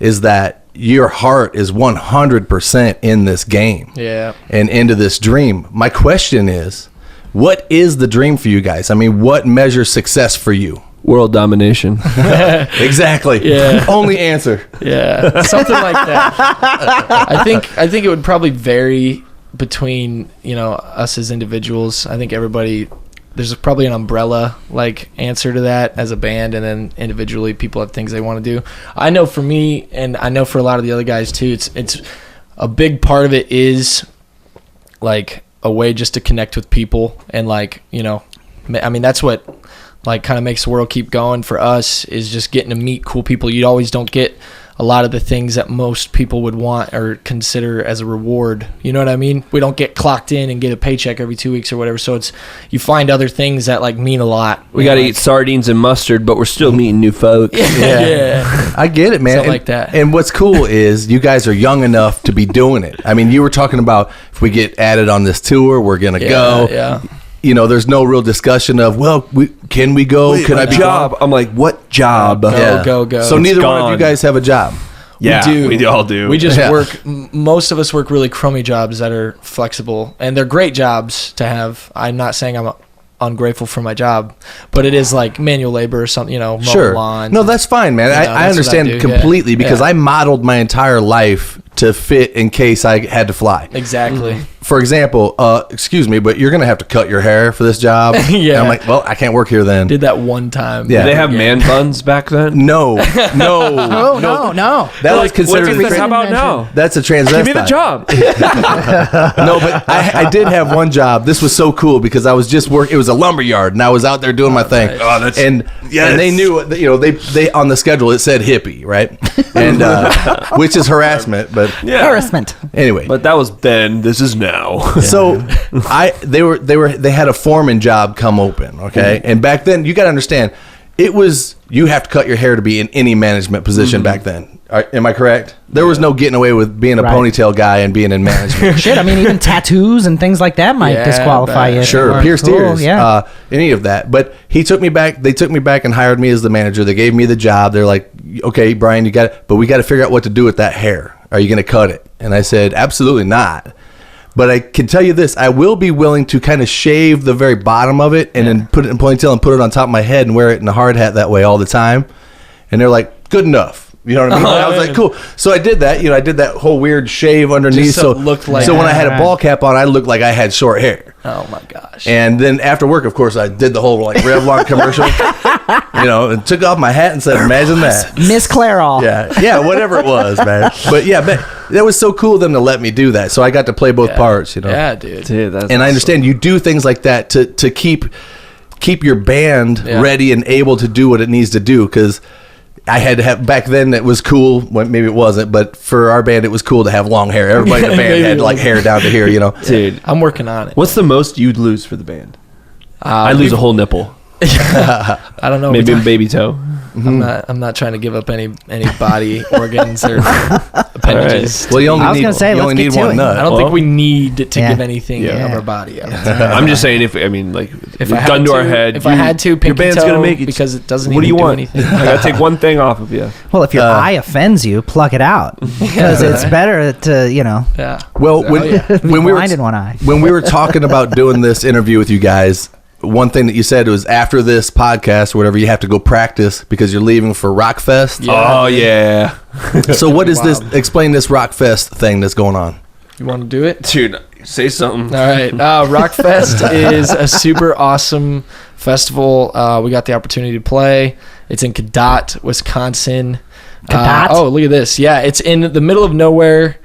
Speaker 1: is that your heart is 100% in this game and into this dream. My question is, what is the dream for you guys? I mean, what measures success for you?
Speaker 4: World domination.
Speaker 1: Exactly.
Speaker 3: Yeah.
Speaker 1: Only answer.
Speaker 3: Yeah. Something like that. I think it would probably vary between, us as individuals. I think there's probably an umbrella like answer to that as a band, and then individually people have things they want to do. I know for me, and I know for a lot of the other guys too, it's a big part of it is like a way just to connect with people, and like, I mean, that's what like kind of makes the world keep going for us, is just getting to meet cool people. You always don't get a lot of the things that most people would want or consider as a reward. You know what I mean? We don't get clocked in and get a paycheck every 2 weeks or whatever. So you find other things that like mean a lot.
Speaker 4: We got to eat sardines and mustard, but we're still meeting new folks.
Speaker 3: Yeah.
Speaker 1: I get it, man.
Speaker 3: Something like that.
Speaker 1: And what's cool is you guys are young enough to be doing it. I mean, you were talking about if we get added on this tour, we're going to go.
Speaker 3: Yeah.
Speaker 1: There's no real discussion of, can we go? Can I be
Speaker 4: job?
Speaker 1: gone?
Speaker 4: I'm like, what job?
Speaker 3: Go.
Speaker 1: So neither one of you guys have a job.
Speaker 4: Yeah, we all do.
Speaker 3: We just work. Most of us work really crummy jobs that are flexible, and they're great jobs to have. I'm not saying I'm ungrateful for my job, but it is like manual labor or something, mowing lawns.
Speaker 1: No, that's fine, man. I understand completely because I modeled my entire life to fit in case I had to fly.
Speaker 3: Exactly.
Speaker 1: For example, excuse me, but you're going to have to cut your hair for this job.
Speaker 3: Yeah.
Speaker 1: And I'm like, well, I can't work here then.
Speaker 3: Did that one time.
Speaker 1: Yeah.
Speaker 4: Did they have man buns back then?
Speaker 1: No.
Speaker 2: Oh, no.
Speaker 1: That was considered.
Speaker 4: How about now?
Speaker 1: That's a transvestite.
Speaker 4: Give me the job.
Speaker 1: No, but I did have one job. This was so cool because I was just working. It was a lumber yard, and I was out there doing my thing.
Speaker 3: Nice.
Speaker 4: Oh, that's
Speaker 1: and they knew, they on the schedule it said hippie, right? And which is harassment, but
Speaker 2: Harassment.
Speaker 1: anyway.
Speaker 4: But that was then. This is now.
Speaker 1: So they had a foreman job come open, okay? And back then, you got to understand, it was you have to cut your hair to be in any management position back then. Am I correct? There was no getting away with being a ponytail guy and being in management.
Speaker 2: Shit, I mean, even tattoos and things like that might disqualify you.
Speaker 1: Sure, pierced ears,
Speaker 2: yeah.
Speaker 1: any of that. But he took me back. They took me back and hired me as the manager. They gave me the job. They're like, okay, Brian, you got it, but we got to figure out what to do with that hair. Are you going to cut it? And I said, absolutely not. But I can tell you this, I will be willing to kind of shave the very bottom of it and then put it in a ponytail and put it on top of my head and wear it in a hard hat that way all the time. And they're like, good enough. You know what I mean? And I was like, cool. So I did that. I did that whole weird shave underneath.
Speaker 3: Just so it looked like
Speaker 1: when I had a ball cap on, I looked like I had short hair.
Speaker 3: Oh my gosh.
Speaker 1: And then after work, of course, I did the whole like Revlon commercial, and took off my hat and said, imagine that.
Speaker 2: Miss Clairol.
Speaker 1: Yeah, whatever it was, man. But yeah, that was so cool of them to let me do that. So I got to play both parts,
Speaker 3: Yeah, dude.
Speaker 4: Dude, that's
Speaker 1: and I understand you do things like that to keep your band ready and able to do what it needs to do, because I had to have, back then it was cool, well, maybe it wasn't, but for our band it was cool to have long hair. Everybody in the band had like hair down to here,
Speaker 4: Dude,
Speaker 3: I'm working on it.
Speaker 4: What's the most you'd lose for the band? I'd lose a whole nipple.
Speaker 3: I don't know.
Speaker 4: Maybe a baby toe.
Speaker 3: I'm not trying to give up any body organs or appendages.
Speaker 1: Well, you only
Speaker 2: I was
Speaker 1: need,
Speaker 2: gonna say,
Speaker 1: you
Speaker 2: let's
Speaker 1: only
Speaker 2: get
Speaker 1: need
Speaker 2: to
Speaker 1: one
Speaker 2: it.
Speaker 1: nut.
Speaker 3: I don't think we need to give anything
Speaker 1: Yeah.
Speaker 3: of our body out.
Speaker 4: I'm just saying, if
Speaker 3: I had
Speaker 4: gun to our
Speaker 3: to-
Speaker 4: head,
Speaker 3: if I had to,
Speaker 4: your
Speaker 3: pinky
Speaker 4: band's
Speaker 3: toe,
Speaker 4: gonna make it.
Speaker 3: because it doesn't
Speaker 4: What do
Speaker 3: even
Speaker 4: you
Speaker 3: do
Speaker 4: want?
Speaker 3: anything.
Speaker 4: I gotta take one thing off of you.
Speaker 2: Well, if your eye offends you, pluck it out, because it's better to
Speaker 3: Yeah.
Speaker 1: Well,
Speaker 3: So,
Speaker 1: when,
Speaker 3: yeah.
Speaker 1: when we were
Speaker 2: blind in one eye.
Speaker 1: when we were talking about doing this interview with you guys, one thing that you said was after this podcast or whatever, you have to go practice because you're leaving for Rockfest.
Speaker 3: Yeah.
Speaker 4: Oh yeah,
Speaker 1: So what is this?
Speaker 3: Wild.
Speaker 1: Explain this Rockfest thing that's going on.
Speaker 3: You want to do it?
Speaker 4: dude, say something.
Speaker 3: All right. Rockfest is a super awesome festival. We got the opportunity to play. It's in Cadott, Wisconsin.
Speaker 2: Cadott?
Speaker 3: Oh, look at this. Yeah, it's in the middle of nowhere.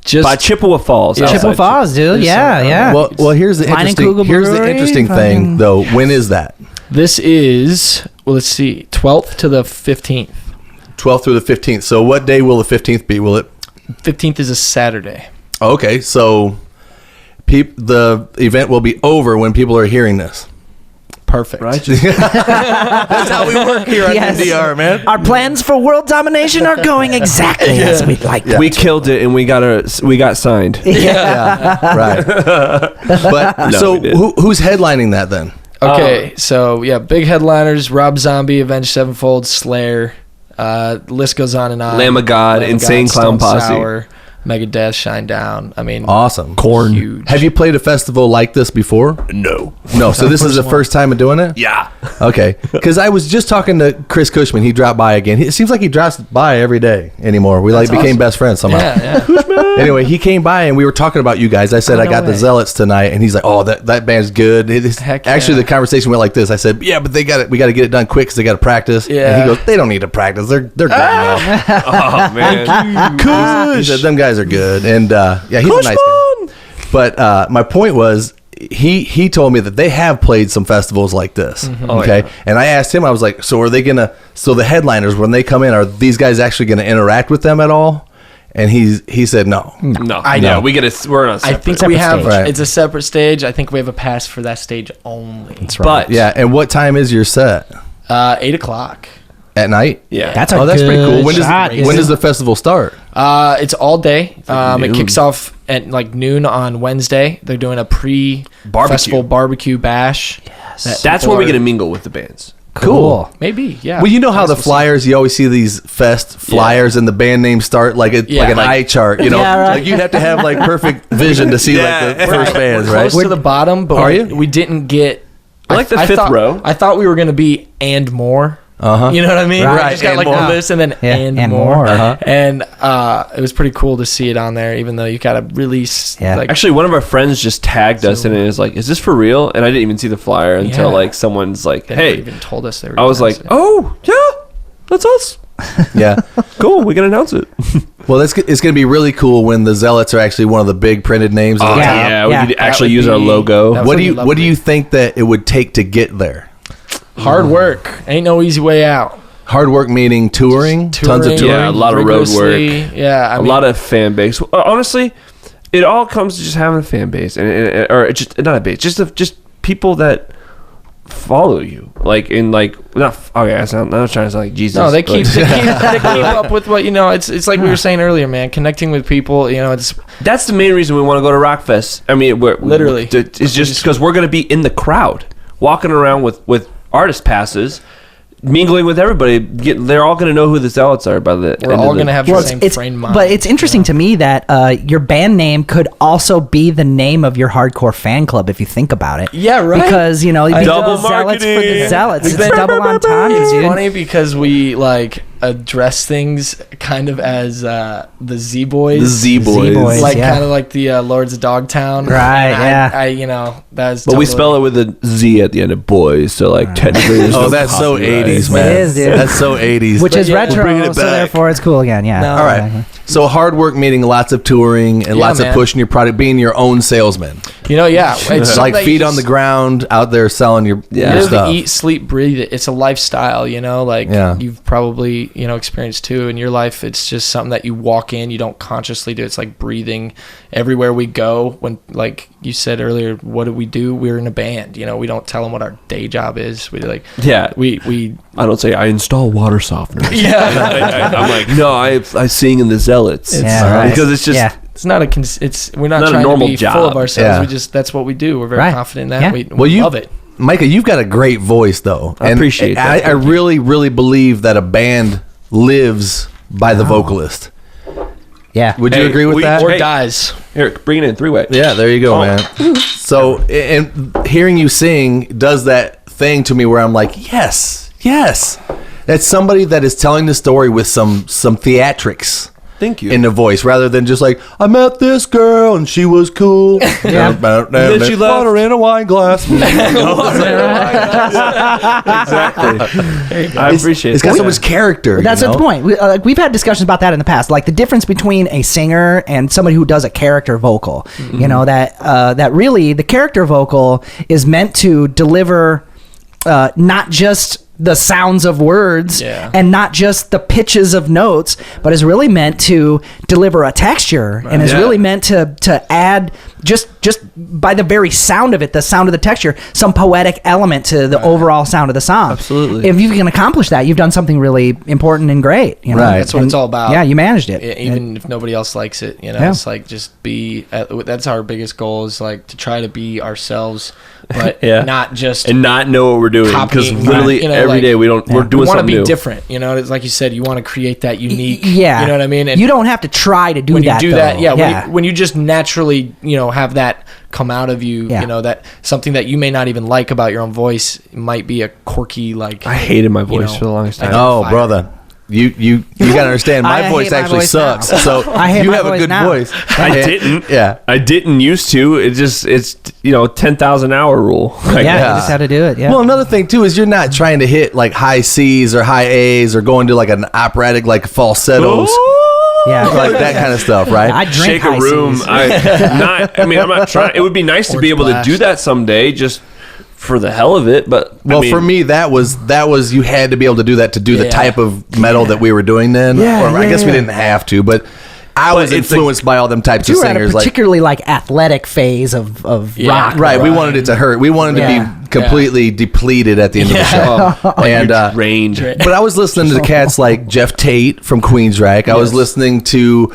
Speaker 3: Just
Speaker 4: By Chippewa Falls.
Speaker 3: Yeah.
Speaker 2: Chippewa
Speaker 4: outside
Speaker 2: Falls, dude.
Speaker 3: There's
Speaker 2: Yeah,
Speaker 3: some-
Speaker 2: yeah.
Speaker 1: Well, here's the
Speaker 2: Mine and Kugel
Speaker 1: interesting
Speaker 2: Brewery,
Speaker 1: thing
Speaker 2: fucking-
Speaker 1: though. When is that?
Speaker 3: This is, well, let's see, 12th to the 15th.
Speaker 1: 12th through the 15th. So what day will the 15th be? Will it?
Speaker 3: 15th is a Saturday.
Speaker 1: Okay, so the event will be over when people are hearing this.
Speaker 3: Perfect.
Speaker 4: Right?
Speaker 1: That's how we work here on
Speaker 2: Yes.
Speaker 1: NDR, man.
Speaker 2: Our plans for world domination are going exactly as we'd like them.
Speaker 4: We killed it and we got signed.
Speaker 1: Yeah, right. But
Speaker 4: No,
Speaker 1: so
Speaker 4: we didn't.
Speaker 1: who's headlining that then?
Speaker 3: Okay, so yeah, big headliners: Rob Zombie, Avenged Sevenfold, Slayer. The list goes on and on.
Speaker 4: Lamb of God, Insane Clown
Speaker 3: Stone
Speaker 4: Posse.
Speaker 3: Sour, Megadeth, Shine Down. I mean,
Speaker 1: Awesome.
Speaker 3: huge.
Speaker 1: Have you played a festival like this before?
Speaker 4: No.
Speaker 1: No. So this is the first time of doing it?
Speaker 4: Yeah.
Speaker 1: Okay. Because I was just talking to Chris Cushman. He dropped by again. It seems like he drops by every day anymore. We became
Speaker 3: awesome.
Speaker 1: best friends somehow.
Speaker 3: Yeah.
Speaker 1: Anyway, he came by and we were talking about you guys. I said, I
Speaker 3: no
Speaker 1: got the
Speaker 3: way.
Speaker 1: Zealots tonight. And he's like, oh, that band's good.
Speaker 3: Heck
Speaker 1: Actually,
Speaker 3: yeah.
Speaker 1: the conversation went like this. I said, yeah, but we got to get it done quick because they got to practice.
Speaker 3: Yeah.
Speaker 1: And he goes, they don't need to practice. They're good enough.
Speaker 4: Oh, man.
Speaker 1: He said, them guys are good. And yeah, he's a nice guy. But my point was, he told me that they have played some festivals like this. Okay. And I asked him, I was like, so are they going to, so the headliners, when they come in, are these guys actually going to interact with them at all? And he said no.
Speaker 4: No. I know. We're on a
Speaker 3: I
Speaker 4: separate.
Speaker 3: think we have.
Speaker 2: stage.
Speaker 1: Right.
Speaker 3: It's a separate stage. I think we have a pass for that stage only.
Speaker 2: That's right.
Speaker 4: But
Speaker 1: Yeah. And what time is your set?
Speaker 3: 8 o'clock.
Speaker 1: At night?
Speaker 4: yeah.
Speaker 2: That's a
Speaker 1: Oh, that's pretty
Speaker 2: good
Speaker 1: cool. When
Speaker 2: shot,
Speaker 1: does
Speaker 2: dude.
Speaker 1: the festival start?
Speaker 3: It's all day. It
Speaker 4: noon.
Speaker 3: kicks off at like noon on Wednesday. They're doing a pre-festival barbecue bash. Yes.
Speaker 4: That's when we get to mingle with the bands.
Speaker 2: Cool.
Speaker 3: Maybe, yeah.
Speaker 1: Well, you know how the
Speaker 3: That's what's up.
Speaker 1: flyers, you always see these fest flyers and the band names start like an
Speaker 3: Yeah, like-
Speaker 1: eye chart, you know?
Speaker 2: Yeah, right.
Speaker 1: Like you'd have to have like perfect vision to see like the first bands,
Speaker 3: We're
Speaker 1: right?
Speaker 3: close to the bottom, but
Speaker 1: Are
Speaker 3: we,
Speaker 1: you?
Speaker 3: we didn't get.
Speaker 4: I like the fifth
Speaker 3: thought,
Speaker 4: row.
Speaker 3: I thought we were going to be and more.
Speaker 1: Uh-huh.
Speaker 3: You know what I mean?
Speaker 2: Right.
Speaker 3: We just got
Speaker 1: And
Speaker 3: like
Speaker 1: more.
Speaker 3: the list and then
Speaker 2: Yeah,
Speaker 3: and,
Speaker 2: and
Speaker 3: more.
Speaker 2: more.
Speaker 1: Uh-huh.
Speaker 3: And it was pretty cool to see it on there, even though you got to release.
Speaker 2: Yeah.
Speaker 3: Like,
Speaker 4: Actually, one of our friends just tagged us and it was like, is this for real? And I didn't even see the flyer until
Speaker 3: Yeah.
Speaker 4: like someone's like,
Speaker 3: they never
Speaker 4: hey.
Speaker 3: even told us they were.
Speaker 4: I was
Speaker 3: gonna
Speaker 4: like,
Speaker 3: announce it.
Speaker 4: oh, yeah, that's us.
Speaker 1: Yeah.
Speaker 4: Cool, we can announce it.
Speaker 1: Well, it's going to be really cool when the Zealots are actually one of the big printed names at the
Speaker 2: yeah.
Speaker 1: top.
Speaker 4: yeah, we
Speaker 2: Yeah.
Speaker 4: could
Speaker 3: That
Speaker 4: actually
Speaker 3: would
Speaker 4: use our
Speaker 3: be-
Speaker 4: logo.
Speaker 3: that
Speaker 1: What
Speaker 3: would
Speaker 1: do
Speaker 3: be
Speaker 1: you
Speaker 3: lovely.
Speaker 1: think that it would take to get there?
Speaker 3: Hard work. Ain't no easy way out.
Speaker 1: Hard work meaning touring, tons of touring.
Speaker 4: Yeah, a lot of road work.
Speaker 3: rigorously. Yeah, I
Speaker 4: A
Speaker 3: mean,
Speaker 4: lot of fan base. Honestly, it all comes to just having a fan base, or just not a base, just people that follow you, like in like not. Okay, I'm not trying to sound like Jesus.
Speaker 3: No, they
Speaker 4: but-
Speaker 3: keep they keep up with what It's like we were saying earlier, man. Connecting with people. It's
Speaker 4: That's the main reason we want to go to Rockfest. I mean,
Speaker 3: Literally.
Speaker 4: it's just because we're going to be in the crowd, walking around with artist passes, mingling with everybody. They're all going to know who the Zealots are by the.
Speaker 3: we're
Speaker 4: end
Speaker 3: all
Speaker 4: of the-
Speaker 3: gonna have the same frame mind.
Speaker 2: But it's interesting to me that your band name could also be the name of your hardcore fan club if you think about it.
Speaker 3: Yeah, right.
Speaker 2: Because you know, you
Speaker 4: Double
Speaker 2: Zealots for the
Speaker 4: marketing.
Speaker 2: Zealots.
Speaker 3: We've
Speaker 2: It's
Speaker 3: been-
Speaker 2: double entendre,
Speaker 3: It's
Speaker 2: dude.
Speaker 3: funny because we like address things kind of as the Z Boys.
Speaker 4: The Z Boys.
Speaker 2: Z-Boys.
Speaker 3: Like
Speaker 2: yeah.
Speaker 3: kind of like the Lords of Dogtown.
Speaker 2: Right,
Speaker 3: And
Speaker 2: yeah.
Speaker 3: I that's.
Speaker 4: But we spell it with a Z at the end of boys, so like technically. there's
Speaker 1: Oh,
Speaker 4: no
Speaker 1: that's so
Speaker 4: copyright.
Speaker 1: 80s, man.
Speaker 2: It is, dude.
Speaker 1: That's so 80s.
Speaker 2: Which is
Speaker 3: yeah,
Speaker 2: retro,
Speaker 1: bringing it
Speaker 2: so
Speaker 1: back.
Speaker 2: therefore it's cool again. Yeah.
Speaker 3: No.
Speaker 1: All right. So hard work meaning lots of touring and
Speaker 3: Yeah,
Speaker 1: lots
Speaker 3: man.
Speaker 1: of pushing your product, being your own salesman.
Speaker 3: Yeah. It's
Speaker 1: Like
Speaker 3: something that you
Speaker 1: feet on the
Speaker 3: just
Speaker 1: ground out there selling your
Speaker 3: live,
Speaker 1: stuff.
Speaker 3: eat, sleep, breathe it. It's a lifestyle, like
Speaker 1: Yeah.
Speaker 3: you've probably, experienced too in your life. It's just something that you walk in, you don't consciously do. It's like breathing everywhere we go. When, like you said earlier, what do? We're in a band, we don't tell them what our day job is. We
Speaker 4: I don't say I install water softeners.
Speaker 3: yeah.
Speaker 4: I'm like, no, I sing in the Zealots.
Speaker 2: Yeah, right.
Speaker 4: Because it's just
Speaker 2: Yeah.
Speaker 3: It's not we're not
Speaker 4: Not a
Speaker 3: trying to
Speaker 4: normal
Speaker 3: be
Speaker 4: job.
Speaker 3: full of ourselves.
Speaker 1: Yeah.
Speaker 3: That's what we do. We're very
Speaker 2: Right.
Speaker 3: confident in that.
Speaker 2: Yeah.
Speaker 3: We
Speaker 1: Well, you
Speaker 3: love it.
Speaker 1: Micah, you've got a great voice, though.
Speaker 4: I appreciate that.
Speaker 1: I really, really believe that a band lives by the vocalist.
Speaker 2: Yeah.
Speaker 1: Would you
Speaker 4: Hey,
Speaker 1: agree with
Speaker 4: we-
Speaker 1: that?
Speaker 3: Or
Speaker 4: Hey.
Speaker 3: dies.
Speaker 4: here, bring it in three-way.
Speaker 1: Yeah, there you go,
Speaker 4: Oh.
Speaker 1: man. So, and hearing you sing does that thing to me where I'm like, yes. That's somebody that is telling the story with some theatrics.
Speaker 4: Thank you.
Speaker 1: In the voice, rather than just like, I met this girl and she was cool.
Speaker 2: Yeah.
Speaker 1: Then
Speaker 4: she left.
Speaker 1: Water in a wine glass.
Speaker 4: Exactly. I appreciate
Speaker 1: It's got
Speaker 4: that.
Speaker 1: so much character.
Speaker 2: That's
Speaker 1: you know?
Speaker 2: the point. We've had discussions about that in the past, like the difference between a singer and somebody who does a character vocal. You know that really the character vocal is meant to deliver not just the sounds of words
Speaker 3: Yeah.
Speaker 2: and not just the pitches of notes, but is really meant to deliver a texture and is
Speaker 4: Yeah.
Speaker 2: really meant to add just by the very sound of it, the sound of the texture, some poetic element to the overall sound of the song.
Speaker 4: Absolutely.
Speaker 2: If you can accomplish that, you've done something really important and great. You know?
Speaker 1: Right.
Speaker 3: That's what
Speaker 2: And,
Speaker 3: it's all about.
Speaker 2: Yeah, you managed it.
Speaker 3: Even if nobody else likes it, you know,
Speaker 2: Yeah.
Speaker 3: it's like just be. That's our biggest goal is like to try to be ourselves, but
Speaker 4: Yeah.
Speaker 3: not just
Speaker 4: and not know what we're doing because
Speaker 3: copying,
Speaker 4: literally
Speaker 3: you know,
Speaker 4: every
Speaker 3: like-
Speaker 4: day we're doing
Speaker 3: we want to
Speaker 4: something
Speaker 3: be
Speaker 4: new.
Speaker 3: different. You know, it's like you said, you want to create that unique.
Speaker 2: Yeah,
Speaker 3: you know what I mean. And
Speaker 2: you don't have to try to do
Speaker 3: when
Speaker 2: that.
Speaker 3: you do
Speaker 2: though.
Speaker 3: that, yeah. When you just naturally, you know, have that come out of you,
Speaker 2: Yeah.
Speaker 3: you know, that something that you may not even like about your own voice might be a quirky like.
Speaker 4: I hated my voice
Speaker 3: know,
Speaker 4: for the longest time.
Speaker 1: Oh,
Speaker 3: Fire.
Speaker 1: brother. You gotta understand.
Speaker 2: I
Speaker 1: My
Speaker 2: hate
Speaker 1: voice
Speaker 2: my
Speaker 1: actually
Speaker 2: voice now.
Speaker 1: sucks. So
Speaker 2: I hate
Speaker 1: you
Speaker 2: my
Speaker 1: have a
Speaker 2: voice
Speaker 1: good
Speaker 2: now.
Speaker 1: voice.
Speaker 4: I didn't.
Speaker 1: Yeah.
Speaker 4: I didn't used to. It's 10,000 hour rule. Like,
Speaker 2: Yeah,
Speaker 1: Yeah.
Speaker 2: you just had to do it. Yeah.
Speaker 1: Well, another thing too is you're not trying to hit like high C's or high A's or going to like an operatic like falsettos,
Speaker 2: yeah.
Speaker 1: like that kind of stuff, right?
Speaker 2: I drink
Speaker 4: shake a
Speaker 2: high
Speaker 4: room.
Speaker 2: C's.
Speaker 4: I'm not trying. It would be nice to be able to do that someday, just for the hell of it. But
Speaker 1: Well,
Speaker 4: I mean,
Speaker 1: for me, that was you had to be able to do that to do the
Speaker 3: Yeah.
Speaker 1: type of metal that we were doing then.
Speaker 4: Yeah,
Speaker 1: or I
Speaker 4: yeah,
Speaker 1: guess we
Speaker 4: yeah.
Speaker 1: didn't have to, but I was
Speaker 4: it's
Speaker 1: influenced by all them types
Speaker 2: You
Speaker 1: of
Speaker 2: were at a
Speaker 1: singers. Like
Speaker 2: particularly like athletic phase of rock.
Speaker 1: right, we wanted it to hurt. We wanted
Speaker 2: Yeah.
Speaker 1: to be completely depleted at the end of the show. And
Speaker 4: range.
Speaker 1: but I was listening to the cats like Jeff Tate from Queensryche. I was listening to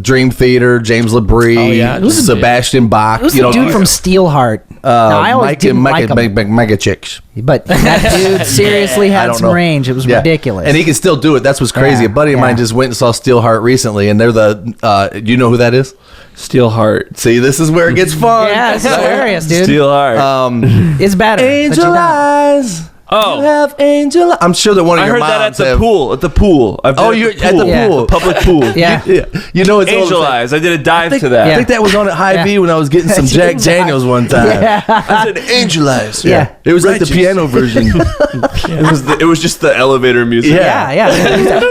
Speaker 1: Dream Theater, James LaBrie,
Speaker 3: Oh, yeah. Who's the
Speaker 1: Sebastian Bach.
Speaker 2: Who's the dude from Steelheart? Now, I always didn't like him,
Speaker 1: Mega Chicks.
Speaker 2: but that dude seriously
Speaker 1: I
Speaker 2: had
Speaker 1: don't
Speaker 2: some
Speaker 1: know.
Speaker 2: range. It was
Speaker 1: Yeah.
Speaker 2: ridiculous.
Speaker 1: And he can still do it. That's what's crazy.
Speaker 2: Yeah,
Speaker 1: A buddy of mine
Speaker 2: yeah.
Speaker 1: just went and saw Steelheart recently, and they're the. You know who that is?
Speaker 4: Steelheart.
Speaker 1: See, this is where it gets fun.
Speaker 2: yeah, it's hilarious, dude.
Speaker 4: Steelheart.
Speaker 2: It's better. but you
Speaker 1: Angel
Speaker 2: don't.
Speaker 1: eyes.
Speaker 4: Oh.
Speaker 1: You have angel. I'm sure that one of
Speaker 4: I
Speaker 1: your
Speaker 4: heard
Speaker 1: moms
Speaker 4: that at the
Speaker 1: have-
Speaker 4: pool. At the pool. I've been
Speaker 1: Oh, you're at the
Speaker 2: Yeah.
Speaker 1: pool.
Speaker 4: public pool.
Speaker 2: Yeah.
Speaker 1: Yeah. You know it's
Speaker 4: Angel
Speaker 1: old.
Speaker 4: eyes. I did a dive to
Speaker 1: I
Speaker 4: that.
Speaker 1: think that was on at High
Speaker 2: Yeah.
Speaker 1: V when I was getting some Jack Daniels one time.
Speaker 2: Yeah.
Speaker 1: I said Angel eyes.
Speaker 2: Yeah.
Speaker 1: It was like the
Speaker 4: Righteous.
Speaker 1: piano version.
Speaker 4: It was just the elevator music.
Speaker 1: Yeah.
Speaker 2: Yeah.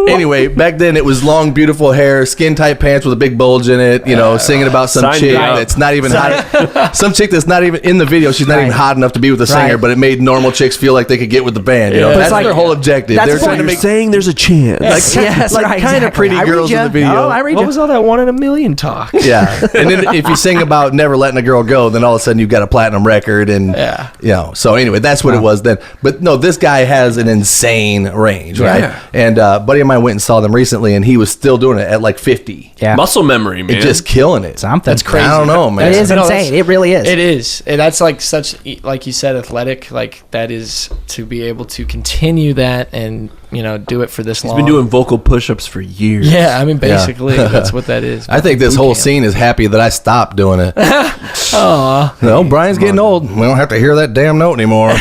Speaker 1: Anyway, back then it was long, beautiful hair, skin tight pants with a big bulge in it. You know, singing about some
Speaker 4: Sign
Speaker 1: chick
Speaker 4: me up.
Speaker 1: that's not even hot. Some chick that's not even in the video. She's not even
Speaker 2: Right.
Speaker 1: hot enough to be with the singer,
Speaker 2: Right.
Speaker 1: but it made normal chicks feel like they could get with the band. You know,
Speaker 2: But
Speaker 1: that's
Speaker 2: it's like-
Speaker 1: their whole objective.
Speaker 2: that's
Speaker 1: They're
Speaker 2: the
Speaker 1: trying to
Speaker 2: point.
Speaker 1: make
Speaker 4: saying there's a chance.
Speaker 2: Yes,
Speaker 1: like
Speaker 2: right,
Speaker 1: kind of
Speaker 2: exactly.
Speaker 1: pretty
Speaker 2: I read
Speaker 1: girls in
Speaker 2: ya.
Speaker 1: the video.
Speaker 2: Oh, I read
Speaker 3: What
Speaker 2: ya.
Speaker 3: was all that 1 in a million talk?
Speaker 1: Yeah, and then if you sing about never letting a girl go, then all of a sudden you've got a platinum record, and
Speaker 3: Yeah.
Speaker 1: you know. So anyway, that's what it was then. But no, this guy has an insane range, right?
Speaker 4: Yeah.
Speaker 1: And a buddy of mine went and saw them recently, and he was still doing it at like 50.
Speaker 2: Yeah.
Speaker 4: Muscle memory, man.
Speaker 1: It just killing it.
Speaker 2: Something. That's
Speaker 3: crazy.
Speaker 1: I don't know, man.
Speaker 2: It is
Speaker 3: No,
Speaker 2: insane. It really is.
Speaker 3: It is. And that's like such, like you said, athletic. Like that is to be able to continue that and, you know, do it for this
Speaker 4: He's
Speaker 3: long.
Speaker 4: been doing vocal push-ups for years.
Speaker 3: Yeah, I mean, basically, that's what that is.
Speaker 1: I think this
Speaker 3: Boot
Speaker 1: whole
Speaker 3: camp.
Speaker 1: scene is happy that I stopped doing it.
Speaker 3: Aw.
Speaker 1: No, Brian's getting old. We don't have to hear that damn note anymore.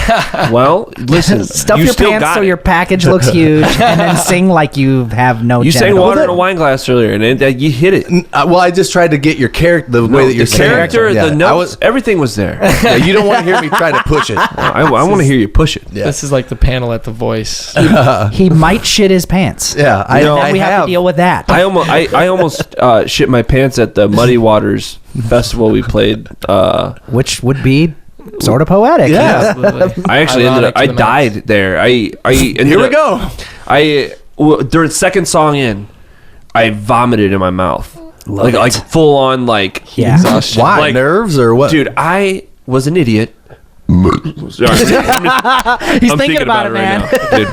Speaker 4: Well, listen.
Speaker 2: Stuff
Speaker 4: you
Speaker 2: your
Speaker 4: still
Speaker 2: pants
Speaker 4: got
Speaker 2: so
Speaker 4: it.
Speaker 2: your package looks huge, and then sing like you have no.
Speaker 4: You sang
Speaker 2: genitals.
Speaker 4: water in a wine glass earlier, and you hit it.
Speaker 1: Well, I just tried to get your character, the way that you're
Speaker 4: the
Speaker 1: saying it.
Speaker 4: character,
Speaker 1: Yeah,
Speaker 4: the
Speaker 1: I
Speaker 4: notes, everything was there.
Speaker 1: Yeah, you don't want to hear me try to push it.
Speaker 4: I want to hear you push it.
Speaker 1: Yeah.
Speaker 3: This is like the panel at The Voice.
Speaker 2: He might shit his pants.
Speaker 1: Yeah, I
Speaker 4: know,
Speaker 1: know.
Speaker 2: Then we have to deal with that.
Speaker 4: I almost shit my pants at the Muddy Waters festival we played.
Speaker 2: Which would be sort of poetic.
Speaker 1: Yeah.
Speaker 3: Absolutely.
Speaker 4: I actually ended up.
Speaker 3: Ironic to
Speaker 4: I
Speaker 3: the max.
Speaker 4: died there.
Speaker 1: Here we go.
Speaker 4: During second song in, I vomited in my mouth, like full on like
Speaker 2: Yeah.
Speaker 3: Exhaustion.
Speaker 1: Why?
Speaker 4: Like-
Speaker 1: Nerves or what?
Speaker 4: Dude, I was an idiot. Sorry.
Speaker 2: He's thinking about it, man.
Speaker 4: dude.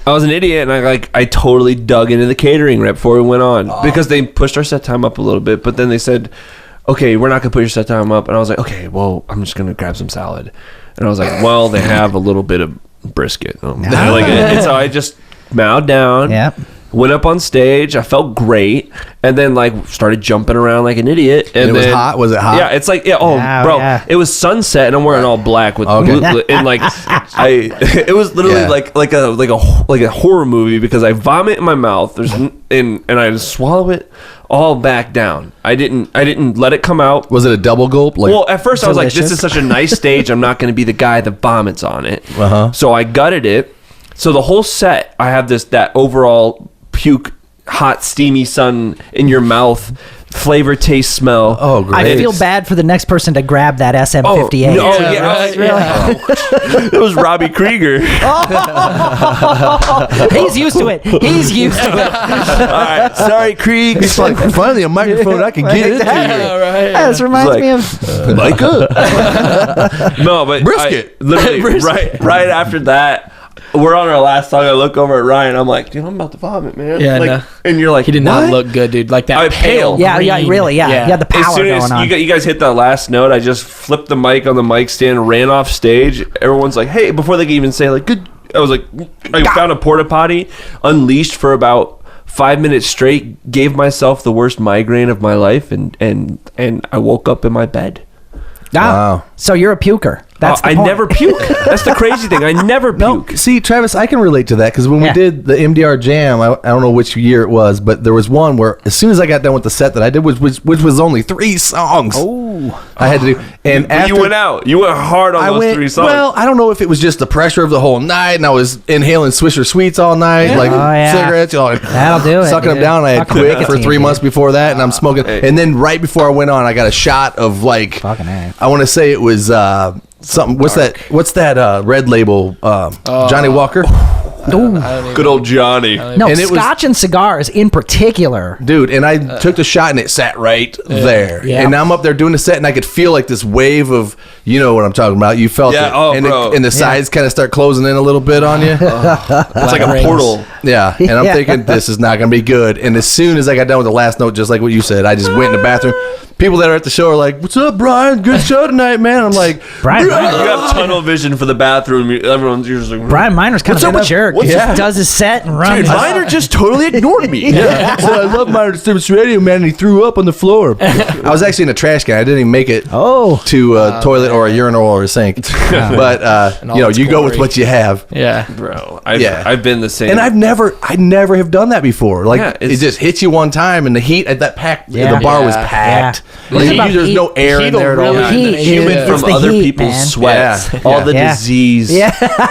Speaker 4: I was an idiot, and I totally dug into the catering right before we went on because they pushed our set time up a little bit, but then they said, "Okay, we're not gonna put your set time up," and I was like, "Okay, well, I'm just gonna grab some salad," and I was like, "Well, they have a little bit of brisket," and so I just mowed down.
Speaker 2: Yep.
Speaker 4: Went up on stage. I felt great, and then started jumping around like an idiot. And
Speaker 1: it was
Speaker 4: then-
Speaker 1: hot? Was it hot?
Speaker 4: Yeah, it's like
Speaker 2: Oh,
Speaker 4: bro,
Speaker 2: yeah.
Speaker 4: it was sunset, and I'm wearing all black with
Speaker 1: Okay.
Speaker 4: blue, and it was literally
Speaker 1: Yeah.
Speaker 4: like a horror movie because I vomit in my mouth. And I just swallow it all back down. I didn't let it come out.
Speaker 1: Was it a double gulp? Like,
Speaker 4: Well, at first I was like, this
Speaker 2: Delicious.
Speaker 4: is such a nice stage. I'm not going to be the guy that vomits on it.
Speaker 1: Uh-huh.
Speaker 4: So I gutted it. So the whole set, I have that overall puke, hot, steamy sun in your mouth flavor, taste, smell.
Speaker 1: Oh, great.
Speaker 2: I feel bad for the next person to grab that SM58.
Speaker 4: Oh,
Speaker 3: Yeah,
Speaker 4: yeah.
Speaker 3: right, yeah.
Speaker 4: It was Robbie Krieger.
Speaker 2: He's used to it. He's used to it.
Speaker 4: All right, sorry, Krieg.
Speaker 1: It's like, finally, a microphone I can get into.
Speaker 3: Yeah, right.
Speaker 2: Yeah, this reminds
Speaker 4: Like-
Speaker 2: me of.
Speaker 1: Micah.
Speaker 4: No, but
Speaker 1: Brisket.
Speaker 4: literally, right after that, we're on our last song. I look over at Ryan. I'm like, dude, I'm about to vomit, man.
Speaker 3: Yeah,
Speaker 4: like,
Speaker 3: no.
Speaker 4: and you're like,
Speaker 3: He did not
Speaker 4: "What?"
Speaker 3: look good, dude. Like that
Speaker 4: I
Speaker 3: pale.
Speaker 2: Yeah,
Speaker 3: green.
Speaker 2: yeah, really, yeah. Yeah, the
Speaker 4: As
Speaker 2: power
Speaker 4: soon
Speaker 2: going
Speaker 4: as
Speaker 2: on.
Speaker 4: you guys hit that last note, I just flipped the mic on the mic stand, ran off stage. Everyone's like, "Hey!" Before they could even say like, "Good," I was like, I found a porta potty, unleashed for about 5 minutes straight, gave myself the worst migraine of my life, and I woke up in my bed.
Speaker 1: Wow.
Speaker 2: So you're a puker. That's the
Speaker 4: I
Speaker 2: point.
Speaker 4: never puke. That's the crazy thing. I never puke.
Speaker 1: See, Travis, I can relate to that because when
Speaker 2: Yeah.
Speaker 1: we did the MDR Jam, I don't know which year it was, but there was one where as soon as I got done with the set that I did, which was only 3 songs.
Speaker 2: Oh.
Speaker 1: I had to do. And
Speaker 4: But
Speaker 1: after
Speaker 4: you went out. You went hard on
Speaker 1: I
Speaker 4: those
Speaker 1: went,
Speaker 4: 3 songs.
Speaker 1: well, I don't know if it was just the pressure of the whole night, and I was inhaling Swisher Sweets all night, like
Speaker 2: Oh, yeah.
Speaker 1: cigarettes,
Speaker 2: That'll do it,
Speaker 1: sucking them
Speaker 2: dude.
Speaker 1: down. I had
Speaker 2: Fucking
Speaker 1: quit
Speaker 2: nicotine,
Speaker 1: for 3
Speaker 2: dude.
Speaker 1: months before that, and I'm smoking.
Speaker 4: Hey.
Speaker 1: And then right before I went on, I got a shot of like
Speaker 2: Fucking A.
Speaker 1: I want to say it was something. What's that? Red Label, Johnny Walker.
Speaker 4: Good old Johnny.
Speaker 2: No,
Speaker 1: And it was-
Speaker 2: scotch and cigars in particular.
Speaker 1: Dude, and I took the shot and it sat right there.
Speaker 2: Yeah.
Speaker 1: And now I'm up there doing the set and I could feel like this wave of, you know what I'm talking about. You felt
Speaker 4: Yeah,
Speaker 1: it.
Speaker 4: oh,
Speaker 1: and,
Speaker 4: bro.
Speaker 1: and the sides kind of start closing in a little bit on you.
Speaker 4: It's like a
Speaker 3: rings.
Speaker 4: portal.
Speaker 1: Yeah. And I'm
Speaker 2: Yeah.
Speaker 1: thinking this is not going to be good. And as soon as I got done with the last note, just like what you said, I just went in the bathroom. People that are at the show are like, "What's up, Brian? Good show tonight, man." I'm like,
Speaker 2: Brian,
Speaker 4: You have tunnel vision for the bathroom. Everyone's usually like,
Speaker 2: Brian Miner's kind
Speaker 1: What's
Speaker 2: of
Speaker 1: up
Speaker 2: a
Speaker 1: with-
Speaker 2: jerk.
Speaker 1: what's
Speaker 2: He
Speaker 1: up?
Speaker 2: just does his set and runs.
Speaker 1: Dude, Miner just totally ignored me. Yeah. So I love Miner Disturbance Radio, man, and he threw up on the floor. I was actually in a trash can. I didn't even make it to a toilet or a urinal or a sink. But,
Speaker 3: all
Speaker 1: you know,
Speaker 3: its
Speaker 1: you go with
Speaker 3: glory.
Speaker 1: what you have.
Speaker 3: Yeah.
Speaker 4: bro.
Speaker 1: Yeah.
Speaker 4: I've been the same.
Speaker 1: And I never have done that before. Like,
Speaker 4: Yeah,
Speaker 1: it
Speaker 4: it's-
Speaker 1: just hits you one time, and the heat at that pack,
Speaker 2: Yeah.
Speaker 1: the bar was
Speaker 3: Yeah.
Speaker 1: packed.
Speaker 2: Yeah.
Speaker 1: Like,
Speaker 2: It's about
Speaker 1: there's
Speaker 2: heat.
Speaker 1: no air in
Speaker 3: Heat'll
Speaker 1: there at all.
Speaker 3: really-
Speaker 2: Heat,
Speaker 4: human
Speaker 2: dude.
Speaker 4: from
Speaker 2: It's the
Speaker 4: other
Speaker 2: heat,
Speaker 4: people's
Speaker 2: man.
Speaker 4: sweat,
Speaker 1: Yeah.
Speaker 4: all the
Speaker 2: Yeah.
Speaker 4: disease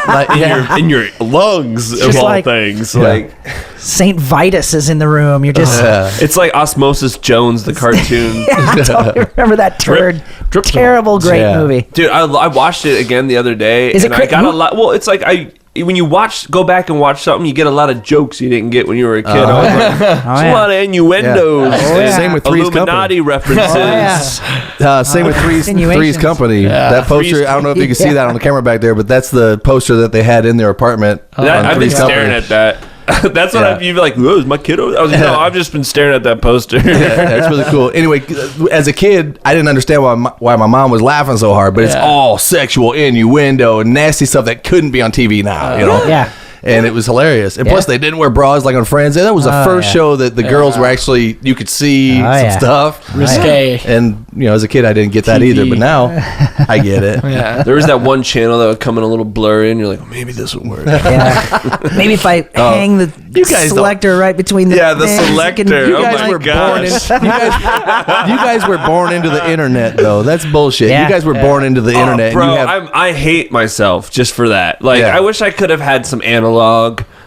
Speaker 1: Like, yeah.
Speaker 4: in your lungs of
Speaker 2: Just
Speaker 4: all
Speaker 2: like-
Speaker 4: things.
Speaker 1: Yeah.
Speaker 4: Like
Speaker 2: Saint Vitus is in the room. You're just.
Speaker 4: it's like Osmosis Jones, the cartoon.
Speaker 2: I totally remember that turd.
Speaker 4: Drip
Speaker 2: Terrible, great
Speaker 1: Yeah.
Speaker 2: movie.
Speaker 4: Dude, I watched it again the other day,
Speaker 2: Is it
Speaker 4: and I
Speaker 2: cra-
Speaker 4: got a
Speaker 2: who-
Speaker 4: lot. Well, it's like when you go back and watch something, you get a lot of jokes you didn't get when you were a kid. I was like, there's a lot of innuendos.
Speaker 1: Yeah.
Speaker 4: and
Speaker 1: Same with Three's
Speaker 4: Illuminati references.
Speaker 1: Same with Three's
Speaker 2: Insinuations.
Speaker 1: Company. That poster,
Speaker 4: Three's
Speaker 1: I don't know if you can see
Speaker 2: Yeah.
Speaker 1: that on the camera back there, but that's the poster that they had in their apartment. on
Speaker 4: I've been
Speaker 1: Three's
Speaker 4: staring
Speaker 1: Company.
Speaker 4: at that. That's what
Speaker 1: Yeah.
Speaker 4: you'd be like, "Whoa, is my kid over?" I was like, no, I've just been staring at that poster.
Speaker 1: That's really cool. Anyway, as a kid, I didn't understand why my mom was laughing so hard, but it's
Speaker 3: Yeah.
Speaker 1: all sexual innuendo and nasty stuff that couldn't be on TV now, you know?
Speaker 2: Yeah.
Speaker 1: And it was hilarious. And plus,
Speaker 2: Yeah.
Speaker 1: they didn't wear bras like on Friends. That was the
Speaker 2: Oh,
Speaker 1: first
Speaker 2: yeah.
Speaker 1: show that the girls were actually, you could see
Speaker 2: Oh,
Speaker 1: some
Speaker 2: yeah.
Speaker 1: stuff.
Speaker 3: Risque.
Speaker 1: And, you know, as a kid, I didn't get that either,
Speaker 3: TV.
Speaker 1: but now I get it.
Speaker 3: Yeah.
Speaker 4: There was that one channel that would come in a little blurry, and you're like, oh, maybe this will work.
Speaker 2: Yeah. Maybe if I hang the
Speaker 1: You guys don't-
Speaker 2: selector right between the
Speaker 4: Yeah, the
Speaker 2: things, you
Speaker 4: selector.
Speaker 2: can-
Speaker 4: Oh
Speaker 1: guys
Speaker 4: my
Speaker 1: were born
Speaker 4: gosh.
Speaker 1: you guys were born into the internet, though. That's bullshit.
Speaker 2: Yeah.
Speaker 1: You guys were born into the internet. and
Speaker 4: Bro,
Speaker 1: you have,
Speaker 4: I hate myself just for that. Like,
Speaker 1: Yeah.
Speaker 4: I wish I could have had some analog.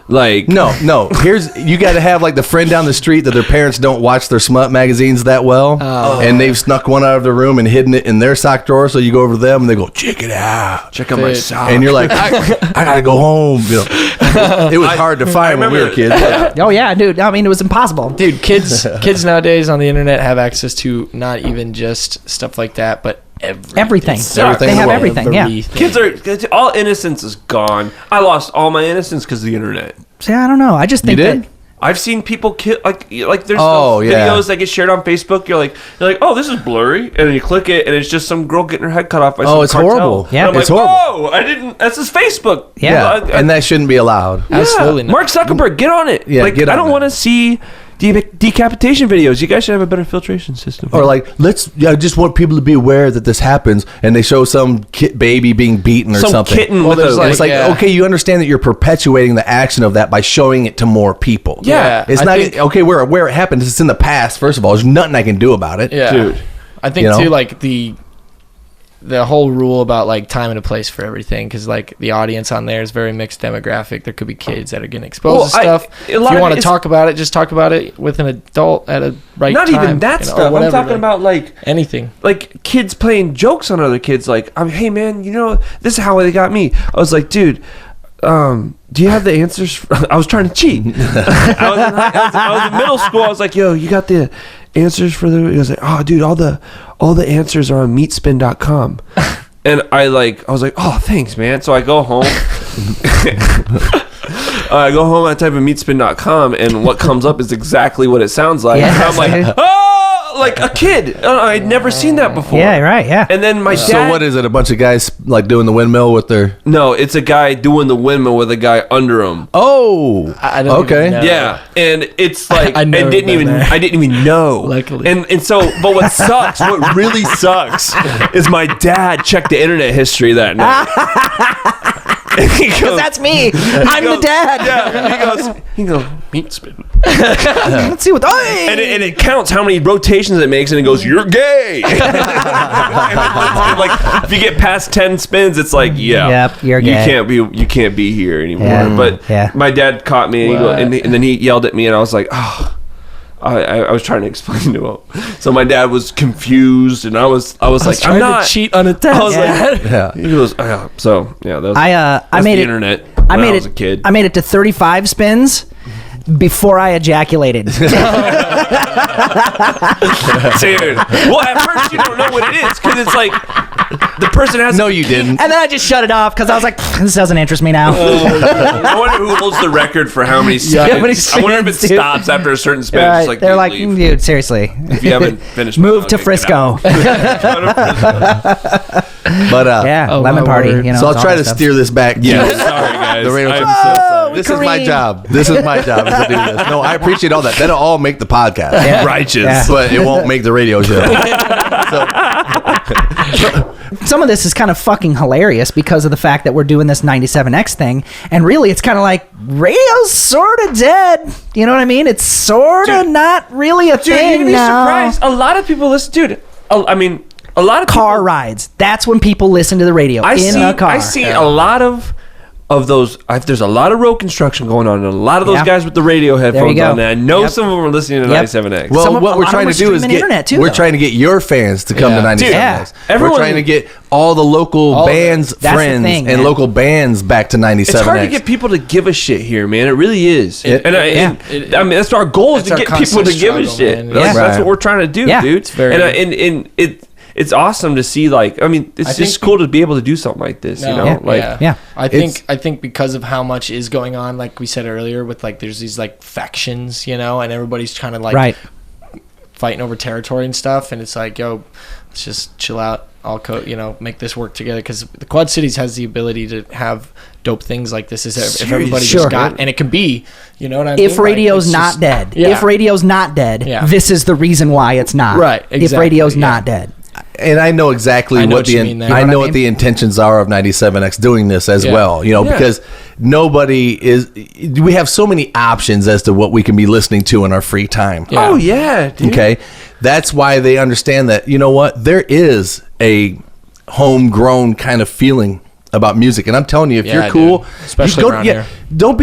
Speaker 4: Like,
Speaker 1: No. You got to have like the friend down the street that their parents don't watch their smut magazines that well, and they've snuck one out of their room and hidden it in their sock drawer. So you go over to them and they go, "Check it out,"
Speaker 4: check out my
Speaker 3: Dude.
Speaker 4: sock.
Speaker 1: and you're like, "I gotta go home." You know, it was hard to find when we were
Speaker 4: remember-
Speaker 1: kids.
Speaker 2: Oh yeah, dude. I mean, it was impossible.
Speaker 3: Dude, kids nowadays on the internet have access to not even just stuff like that, but everything.
Speaker 2: Everything.
Speaker 1: Everything
Speaker 2: They
Speaker 1: in
Speaker 2: have
Speaker 1: the world.
Speaker 2: everything. Yeah.
Speaker 3: Everything.
Speaker 4: Kids all innocence is gone. I lost all my innocence because of the internet.
Speaker 2: See, I don't know. I just think
Speaker 1: did?
Speaker 2: that.
Speaker 4: I've seen people kill like there's
Speaker 1: Oh,
Speaker 4: those
Speaker 1: yeah.
Speaker 4: videos that get shared on Facebook. You're like, oh, this is blurry, and then you click it, and it's just some girl getting her head cut off by some
Speaker 1: it's
Speaker 4: cartel.
Speaker 1: horrible.
Speaker 2: Yeah.
Speaker 4: And I'm
Speaker 1: It's
Speaker 4: like,
Speaker 1: horrible.
Speaker 4: whoa, I didn't. That's his Facebook.
Speaker 2: Yeah.
Speaker 1: And that shouldn't be allowed.
Speaker 3: Absolutely not.
Speaker 4: Mark Zuckerberg, get on it.
Speaker 1: Yeah,
Speaker 4: like,
Speaker 1: get
Speaker 4: I
Speaker 1: on
Speaker 4: don't
Speaker 1: it.
Speaker 4: want to see decapitation videos. You guys should have a better filtration system.
Speaker 1: Or like, I just want people to be aware that this happens, and they show some baby being beaten or
Speaker 4: Some
Speaker 1: something.
Speaker 4: kitten with
Speaker 3: there's
Speaker 4: a
Speaker 1: And it's like,
Speaker 3: yeah.
Speaker 1: okay, you understand that you're perpetuating the action of that by showing it to more people.
Speaker 3: Yeah,
Speaker 1: It's
Speaker 3: I
Speaker 1: not
Speaker 3: think-
Speaker 1: okay. Where it happened, it's in the past. First of all, there's nothing I can do about it.
Speaker 3: Yeah.
Speaker 4: Dude.
Speaker 3: I think
Speaker 1: You know?
Speaker 3: too, like the the whole rule about like time and a place for everything, because like the audience on there is very mixed demographic. There could be kids that are getting exposed to stuff. If you want to talk about it, just talk about it with an adult at a right
Speaker 4: not
Speaker 3: time.
Speaker 4: Not even that stuff. I'm talking about like
Speaker 3: anything,
Speaker 4: like kids playing jokes on other kids. Like, hey man, this is how they got me. I was like, dude, do you have the answers? I was trying to cheat. I was in middle school. I was like, yo, you got the answers for the? He was like, oh, dude, all the answers are on meatspin.com. And I was like, oh, thanks, man. So I go home. I type in meatspin.com, and what comes up is exactly what it sounds like.
Speaker 2: Yeah.
Speaker 4: And I'm like, oh, like a kid. I'd never seen that before.
Speaker 2: Yeah, right, yeah.
Speaker 4: And then my dad.
Speaker 1: So what is it? A bunch of guys like doing the windmill with their?
Speaker 4: No, it's a guy doing the windmill with a guy under him.
Speaker 1: Oh,
Speaker 3: I don't
Speaker 1: okay.
Speaker 3: even know.
Speaker 4: Yeah, and it's like I
Speaker 3: never
Speaker 4: didn't even know.
Speaker 3: Luckily.
Speaker 4: And so, but what sucks, what really sucks, is my dad checked the internet history that night.
Speaker 2: Because that's me. I'm the dad.
Speaker 4: Yeah, he goes, meat spin.
Speaker 2: Let's see what.
Speaker 4: And it counts how many rotations it makes, and it goes, you're gay. Like if you get past 10 spins, it's like,
Speaker 2: yep, you're gay.
Speaker 4: You can't be here anymore.
Speaker 2: Yeah.
Speaker 4: But my dad caught me, and then he yelled at me, and I was like, oh. I was trying to explain to him. So my dad was confused, and I was like, I'm not
Speaker 3: to cheat on a test.
Speaker 4: I was like, he goes, so that was,
Speaker 2: I made
Speaker 4: the
Speaker 2: it.
Speaker 4: internet.
Speaker 2: I
Speaker 4: was a kid.
Speaker 2: I made it to 35 spins before I ejaculated.
Speaker 4: Dude. Well, at first you don't know what it is, because it's like the person has.
Speaker 1: No, you didn't.
Speaker 2: And then I just shut it off because I was like, this doesn't interest me now.
Speaker 4: I wonder who holds the record for how many spins.
Speaker 2: How many
Speaker 4: I wonder if it
Speaker 2: spins, dude.
Speaker 4: stops after a certain spin.
Speaker 2: Right,
Speaker 4: It's like,
Speaker 2: they're like,
Speaker 4: leave.
Speaker 2: dude, seriously.
Speaker 4: If you haven't finished,
Speaker 2: Move to Frisco.
Speaker 1: But
Speaker 2: lemon party.
Speaker 3: word.
Speaker 2: You know,
Speaker 1: so I'll
Speaker 2: it's all
Speaker 1: try
Speaker 2: that
Speaker 1: to
Speaker 2: stuff.
Speaker 1: steer this back.
Speaker 4: Yeah, sorry guys.
Speaker 1: The radio
Speaker 4: I'm
Speaker 1: show.
Speaker 4: so sorry.
Speaker 1: This is my
Speaker 2: Kareem.
Speaker 1: job. This is my job is to do this. No, I appreciate all that. That'll all make the podcast.
Speaker 2: Yeah.
Speaker 4: Righteous.
Speaker 2: Yeah.
Speaker 1: But it won't make the radio show.
Speaker 2: Some of this is kind of fucking hilarious because of the fact that we're doing this 97X thing, and really it's kind of like radio's sort of dead. You know what I mean? It's sort of not really a thing
Speaker 4: you'd be
Speaker 2: now.
Speaker 4: surprised. A lot of people listen. Dude, I mean, a lot of
Speaker 2: Car
Speaker 4: people,
Speaker 2: rides. That's when people listen to the radio a car.
Speaker 4: I see a lot of those. There's a lot of road construction going on, and a lot of those guys with the radio headphones
Speaker 2: go.
Speaker 4: on. And I know
Speaker 2: Yep.
Speaker 4: some of them are listening to
Speaker 2: Yep.
Speaker 4: 97X.
Speaker 1: Well,
Speaker 2: A
Speaker 1: what we're
Speaker 2: lot
Speaker 1: trying
Speaker 2: of
Speaker 1: to
Speaker 2: them
Speaker 1: do is
Speaker 2: streaming internet too,
Speaker 1: we're
Speaker 2: though.
Speaker 1: trying to get your fans to come to 97X.
Speaker 4: Everyone-
Speaker 1: We're trying to get all the local bands,
Speaker 2: That's the
Speaker 1: friends,
Speaker 2: thing,
Speaker 1: and
Speaker 2: man.
Speaker 1: local bands back to 97X.
Speaker 4: it's hard to get people to give a shit here, man. It really is. I mean, that's our goal is
Speaker 3: It's
Speaker 4: to
Speaker 3: our
Speaker 4: get people to
Speaker 3: constant
Speaker 4: give a
Speaker 3: struggle,
Speaker 4: shit.
Speaker 3: man.
Speaker 4: That's
Speaker 1: Right.
Speaker 4: what we're trying to do,
Speaker 2: Yeah.
Speaker 4: dude.
Speaker 2: It's
Speaker 3: very-
Speaker 4: and it's awesome to see. Like, I mean, it's just cool to be able to do something like this. You know,
Speaker 2: Yeah.
Speaker 4: like.
Speaker 2: Yeah.
Speaker 3: I think because of how much is going on, like we said earlier, with like there's these like factions, you know, and everybody's trying to like fighting over territory and stuff, and it's like, yo, let's just chill out, make this work together, because the Quad Cities has the ability to have dope things like this. If everybody just got, and it can be, you know what I mean?
Speaker 2: If radio's
Speaker 3: Like,
Speaker 2: not
Speaker 3: just-
Speaker 2: dead,
Speaker 3: Yeah.
Speaker 2: if radio's not dead, this is the reason why it's not.
Speaker 3: Right,
Speaker 2: If
Speaker 3: exactly,
Speaker 2: radio's
Speaker 3: yeah.
Speaker 2: not dead.
Speaker 1: And I know exactly
Speaker 3: I know
Speaker 1: what
Speaker 3: what
Speaker 1: the
Speaker 3: you mean there.
Speaker 1: I
Speaker 2: You know
Speaker 1: know
Speaker 2: what I
Speaker 1: what the intentions are of 97X doing this as well. You know, because nobody is. We have so many options as to what we can be listening to in our free time.
Speaker 3: Yeah.
Speaker 4: Oh yeah, dude.
Speaker 1: Okay, that's why they understand that. You know what? There is a homegrown kind of feeling about music, and I'm telling you, if you're cool,
Speaker 3: dude. Especially
Speaker 1: you
Speaker 3: around here.
Speaker 1: don't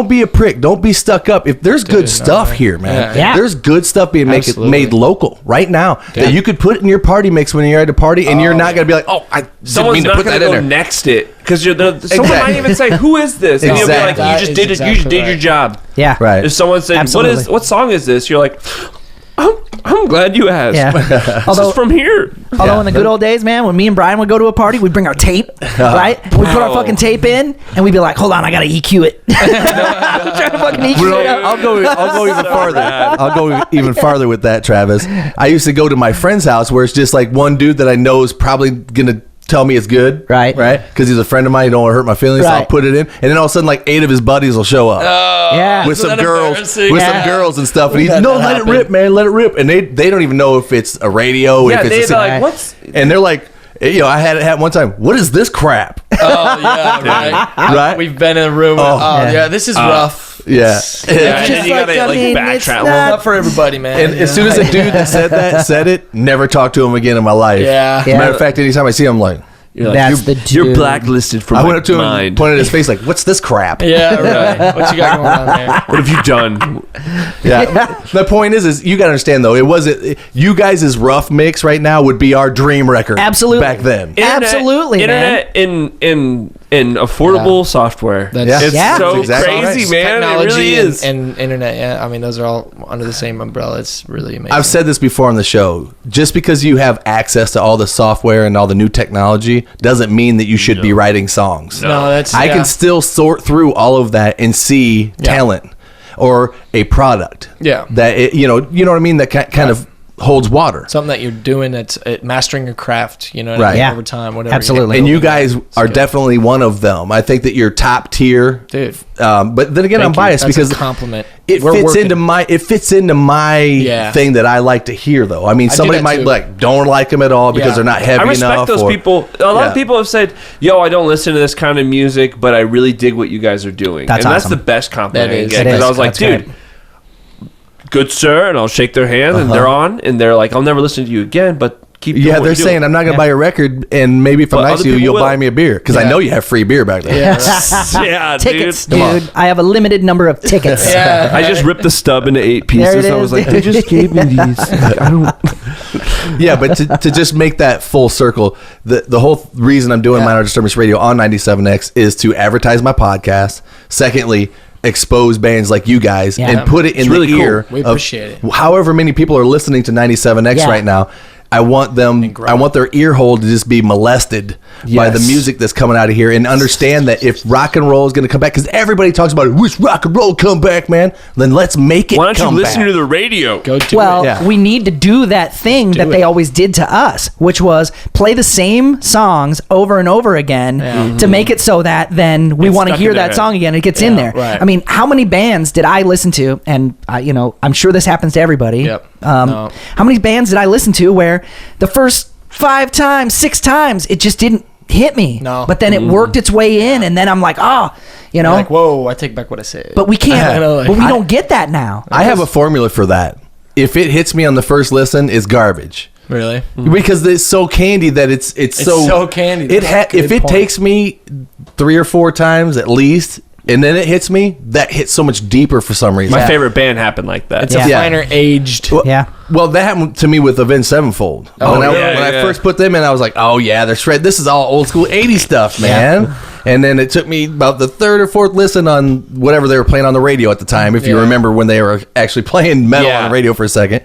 Speaker 1: be a prick. Don't be stuck up. If there's good stuff here, man,
Speaker 2: Yeah.
Speaker 1: there's good stuff being made local right now that you could put in your party mix when you're at a party, and you're not gonna be like, oh, I didn't
Speaker 4: Someone's
Speaker 1: mean to
Speaker 4: not
Speaker 1: put
Speaker 4: going
Speaker 1: that
Speaker 4: to
Speaker 1: in
Speaker 4: go
Speaker 1: there.
Speaker 4: next it because someone
Speaker 1: Exactly.
Speaker 4: might even say, "Who is this?" And you'll be like,
Speaker 1: Exactly.
Speaker 4: "You just did it. You just did your job."
Speaker 2: Yeah.
Speaker 1: Right.
Speaker 4: If someone said,
Speaker 2: Absolutely.
Speaker 4: "What song is this?" You're like, "I'm glad you asked."
Speaker 2: Yeah.
Speaker 4: This
Speaker 2: Although-
Speaker 4: is from here.
Speaker 2: Although in the good old days, man, when me and Brian would go to a party, we'd bring our tape, right? We put our fucking tape in, and we'd be like, "Hold on, I gotta EQ it." Trying to fucking EQ it up.
Speaker 1: I'll go even farther. I'll go even farther with that, Travis. I used to go to my friend's house where it's just like one dude that I know is probably gonna tell me it's good,
Speaker 2: Right.
Speaker 1: Because he's a friend of mine. He don't want to hurt my feelings. So I'll
Speaker 2: Right.
Speaker 1: put it in, and then all of a sudden, like 8 of his buddies will show up
Speaker 2: Yeah.
Speaker 1: with some girls,
Speaker 3: embarrassing?
Speaker 1: some girls and stuff. And he's
Speaker 3: Let
Speaker 1: no,
Speaker 3: that
Speaker 1: let it rip, man, let it rip. And they don't even know if it's a radio,
Speaker 4: Yeah,
Speaker 1: if it's
Speaker 4: they're
Speaker 1: a
Speaker 4: like, "What's?"
Speaker 1: and they're like, you know, I had it happen one time. What is this crap?
Speaker 3: Oh yeah, right.
Speaker 1: Right?
Speaker 3: We've been in a room. Oh yeah, this is rough.
Speaker 1: Yeah.
Speaker 4: Yeah, and then
Speaker 2: just
Speaker 4: you gotta
Speaker 2: like, I mean, it's
Speaker 4: backtrack.
Speaker 2: not-
Speaker 3: Not for everybody, man.
Speaker 1: And as soon as the dude that said it, never talked to him again in my life.
Speaker 3: Yeah.
Speaker 2: Yeah.
Speaker 1: Matter of fact, anytime I see him, I'm like,
Speaker 4: You're like,
Speaker 2: That's the
Speaker 4: you're
Speaker 2: dude.
Speaker 4: blacklisted from
Speaker 1: I
Speaker 4: my
Speaker 1: went up to him and
Speaker 4: mind.
Speaker 1: pointed at his face like, what's this crap?
Speaker 3: Yeah, right. What you got going on there?
Speaker 4: What have you done?
Speaker 1: Yeah. The point is you got to understand though, it wasn't you guys' rough mix right now would be our dream record.
Speaker 2: Absolutely.
Speaker 1: Back then.
Speaker 2: Absolutely,
Speaker 4: internet in affordable software.
Speaker 3: That's-
Speaker 4: It's
Speaker 2: Yeah.
Speaker 4: so
Speaker 1: That's exactly
Speaker 4: crazy,
Speaker 1: right.
Speaker 4: man. It
Speaker 3: Technology
Speaker 4: really is.
Speaker 3: and internet. Yeah, I mean those are all under the same umbrella. It's really amazing.
Speaker 1: I've said this before on the show. Just because you have access to all the software and all the new technology doesn't mean that you should be writing songs.
Speaker 3: no, that's
Speaker 1: I
Speaker 3: yeah.
Speaker 1: can still sort through all of that and see talent or a product.
Speaker 3: Yeah.
Speaker 1: That you know what I mean. That kind of holds water.
Speaker 3: something that you're doing that's mastering your craft. You know, what
Speaker 1: Right.
Speaker 3: I mean,
Speaker 2: Yeah.
Speaker 3: over time, whatever.
Speaker 2: Absolutely.
Speaker 1: And you guys are
Speaker 3: good.
Speaker 1: definitely one of them. I think that you're top tier,
Speaker 3: Dude.
Speaker 1: But then again, I'm
Speaker 3: Thank you.
Speaker 1: biased
Speaker 3: That's
Speaker 1: because
Speaker 3: a compliment.
Speaker 1: it
Speaker 3: We're
Speaker 1: fits
Speaker 3: working.
Speaker 1: into my
Speaker 3: Yeah.
Speaker 1: thing that I like to hear. Though I mean,
Speaker 3: I do
Speaker 1: somebody
Speaker 3: that
Speaker 1: might
Speaker 3: too.
Speaker 1: like don't like them at all because
Speaker 3: Yeah.
Speaker 1: they're not heavy
Speaker 4: I respect
Speaker 1: enough.
Speaker 4: those
Speaker 1: or-
Speaker 4: people. A lot
Speaker 1: Yeah.
Speaker 4: of people have said, "Yo, I don't listen to this kind of music, but I really dig what you guys are doing."
Speaker 2: That's
Speaker 4: and that's
Speaker 2: awesome.
Speaker 4: the best compliment
Speaker 3: That
Speaker 4: I can
Speaker 3: is.
Speaker 4: get.
Speaker 2: It
Speaker 4: Because
Speaker 2: is.
Speaker 4: I was like,
Speaker 3: That's
Speaker 4: dude, good sir, and I'll shake their hand, and they're on, and they're like, I'll never listen to you again, but keep doing
Speaker 1: Yeah,
Speaker 4: what
Speaker 1: they're
Speaker 4: you're doing.
Speaker 1: saying I'm not gonna buy your record, and maybe if I'm
Speaker 4: But
Speaker 1: nice
Speaker 4: other
Speaker 1: to you,
Speaker 4: people
Speaker 1: you'll
Speaker 4: will.
Speaker 1: buy me a beer because I
Speaker 3: Yeah.
Speaker 1: know you have free beer back there.
Speaker 3: Yeah, right.
Speaker 4: yeah,
Speaker 2: Tickets,
Speaker 4: dude.
Speaker 2: dude. I have a limited number of tickets.
Speaker 3: Yeah.
Speaker 4: I just ripped the stub into 8
Speaker 2: There
Speaker 4: pieces.
Speaker 2: it
Speaker 4: I was
Speaker 2: is.
Speaker 4: like, they just gave me these. Like, I don't.
Speaker 1: Yeah, but to just make that full circle, the whole reason I'm doing Minor Disturbance Radio on 97X is to advertise my podcast. Secondly, expose bands like you guys
Speaker 2: Yeah.
Speaker 1: and put it in
Speaker 4: It's
Speaker 1: the
Speaker 4: really cool.
Speaker 1: ear
Speaker 3: We
Speaker 1: of
Speaker 3: appreciate it.
Speaker 1: however many people are listening to 97X
Speaker 2: Yeah.
Speaker 1: right now. I want them. I want their ear hole to just be molested by the
Speaker 4: Yes.
Speaker 1: music that's coming out of here, and understand that if rock and roll is going to come back, because everybody talks about it, wish rock and roll come back, man. Then let's make it.
Speaker 4: Why don't you
Speaker 1: come
Speaker 4: listen
Speaker 1: back.
Speaker 4: to the radio?
Speaker 3: Go do
Speaker 2: Well,
Speaker 3: it.
Speaker 1: Yeah.
Speaker 2: we need to do that thing that they always did to us, which was play the same songs over and over again to make it so that then we
Speaker 4: It's
Speaker 2: want to
Speaker 4: stuck
Speaker 2: hear
Speaker 4: in their
Speaker 2: that
Speaker 4: head.
Speaker 2: song again. It gets in there.
Speaker 3: right.
Speaker 2: I mean, how many bands did I listen to? And I'm sure this happens to everybody.
Speaker 3: Yep. No.
Speaker 2: How many bands did I listen to where the first 5 times, 6 times, it just didn't hit me?
Speaker 3: No.
Speaker 2: But then it worked its way in, and then I'm like,
Speaker 3: You're like, whoa, I take back what I said.
Speaker 2: But we can't.
Speaker 3: I know, like-
Speaker 2: but we don't get that now.
Speaker 1: I have a formula for that. If it hits me on the first listen, it's garbage.
Speaker 3: really?
Speaker 1: Because it's so candy that it's
Speaker 3: so candy.
Speaker 1: It
Speaker 3: That's a
Speaker 1: if
Speaker 3: good
Speaker 1: it
Speaker 3: point.
Speaker 1: takes me 3 or 4 times at least, and then it hits me, that hits so much deeper for some reason.
Speaker 4: My favorite band happened like that.
Speaker 3: It's
Speaker 2: Yeah.
Speaker 3: a finer aged.
Speaker 1: Well,
Speaker 2: Yeah.
Speaker 1: Well, that happened to me with Avenged Sevenfold.
Speaker 3: Oh,
Speaker 1: when
Speaker 3: yeah,
Speaker 1: I
Speaker 4: yeah.
Speaker 1: first put them in, I was like, "Oh yeah, they're shred. This is all old school '80s stuff, man." And then it took me about the 3rd or 4th listen on whatever they were playing on the radio at the time. If you
Speaker 3: Yeah.
Speaker 1: remember when they were actually playing metal
Speaker 4: Yeah.
Speaker 1: on the radio for a second.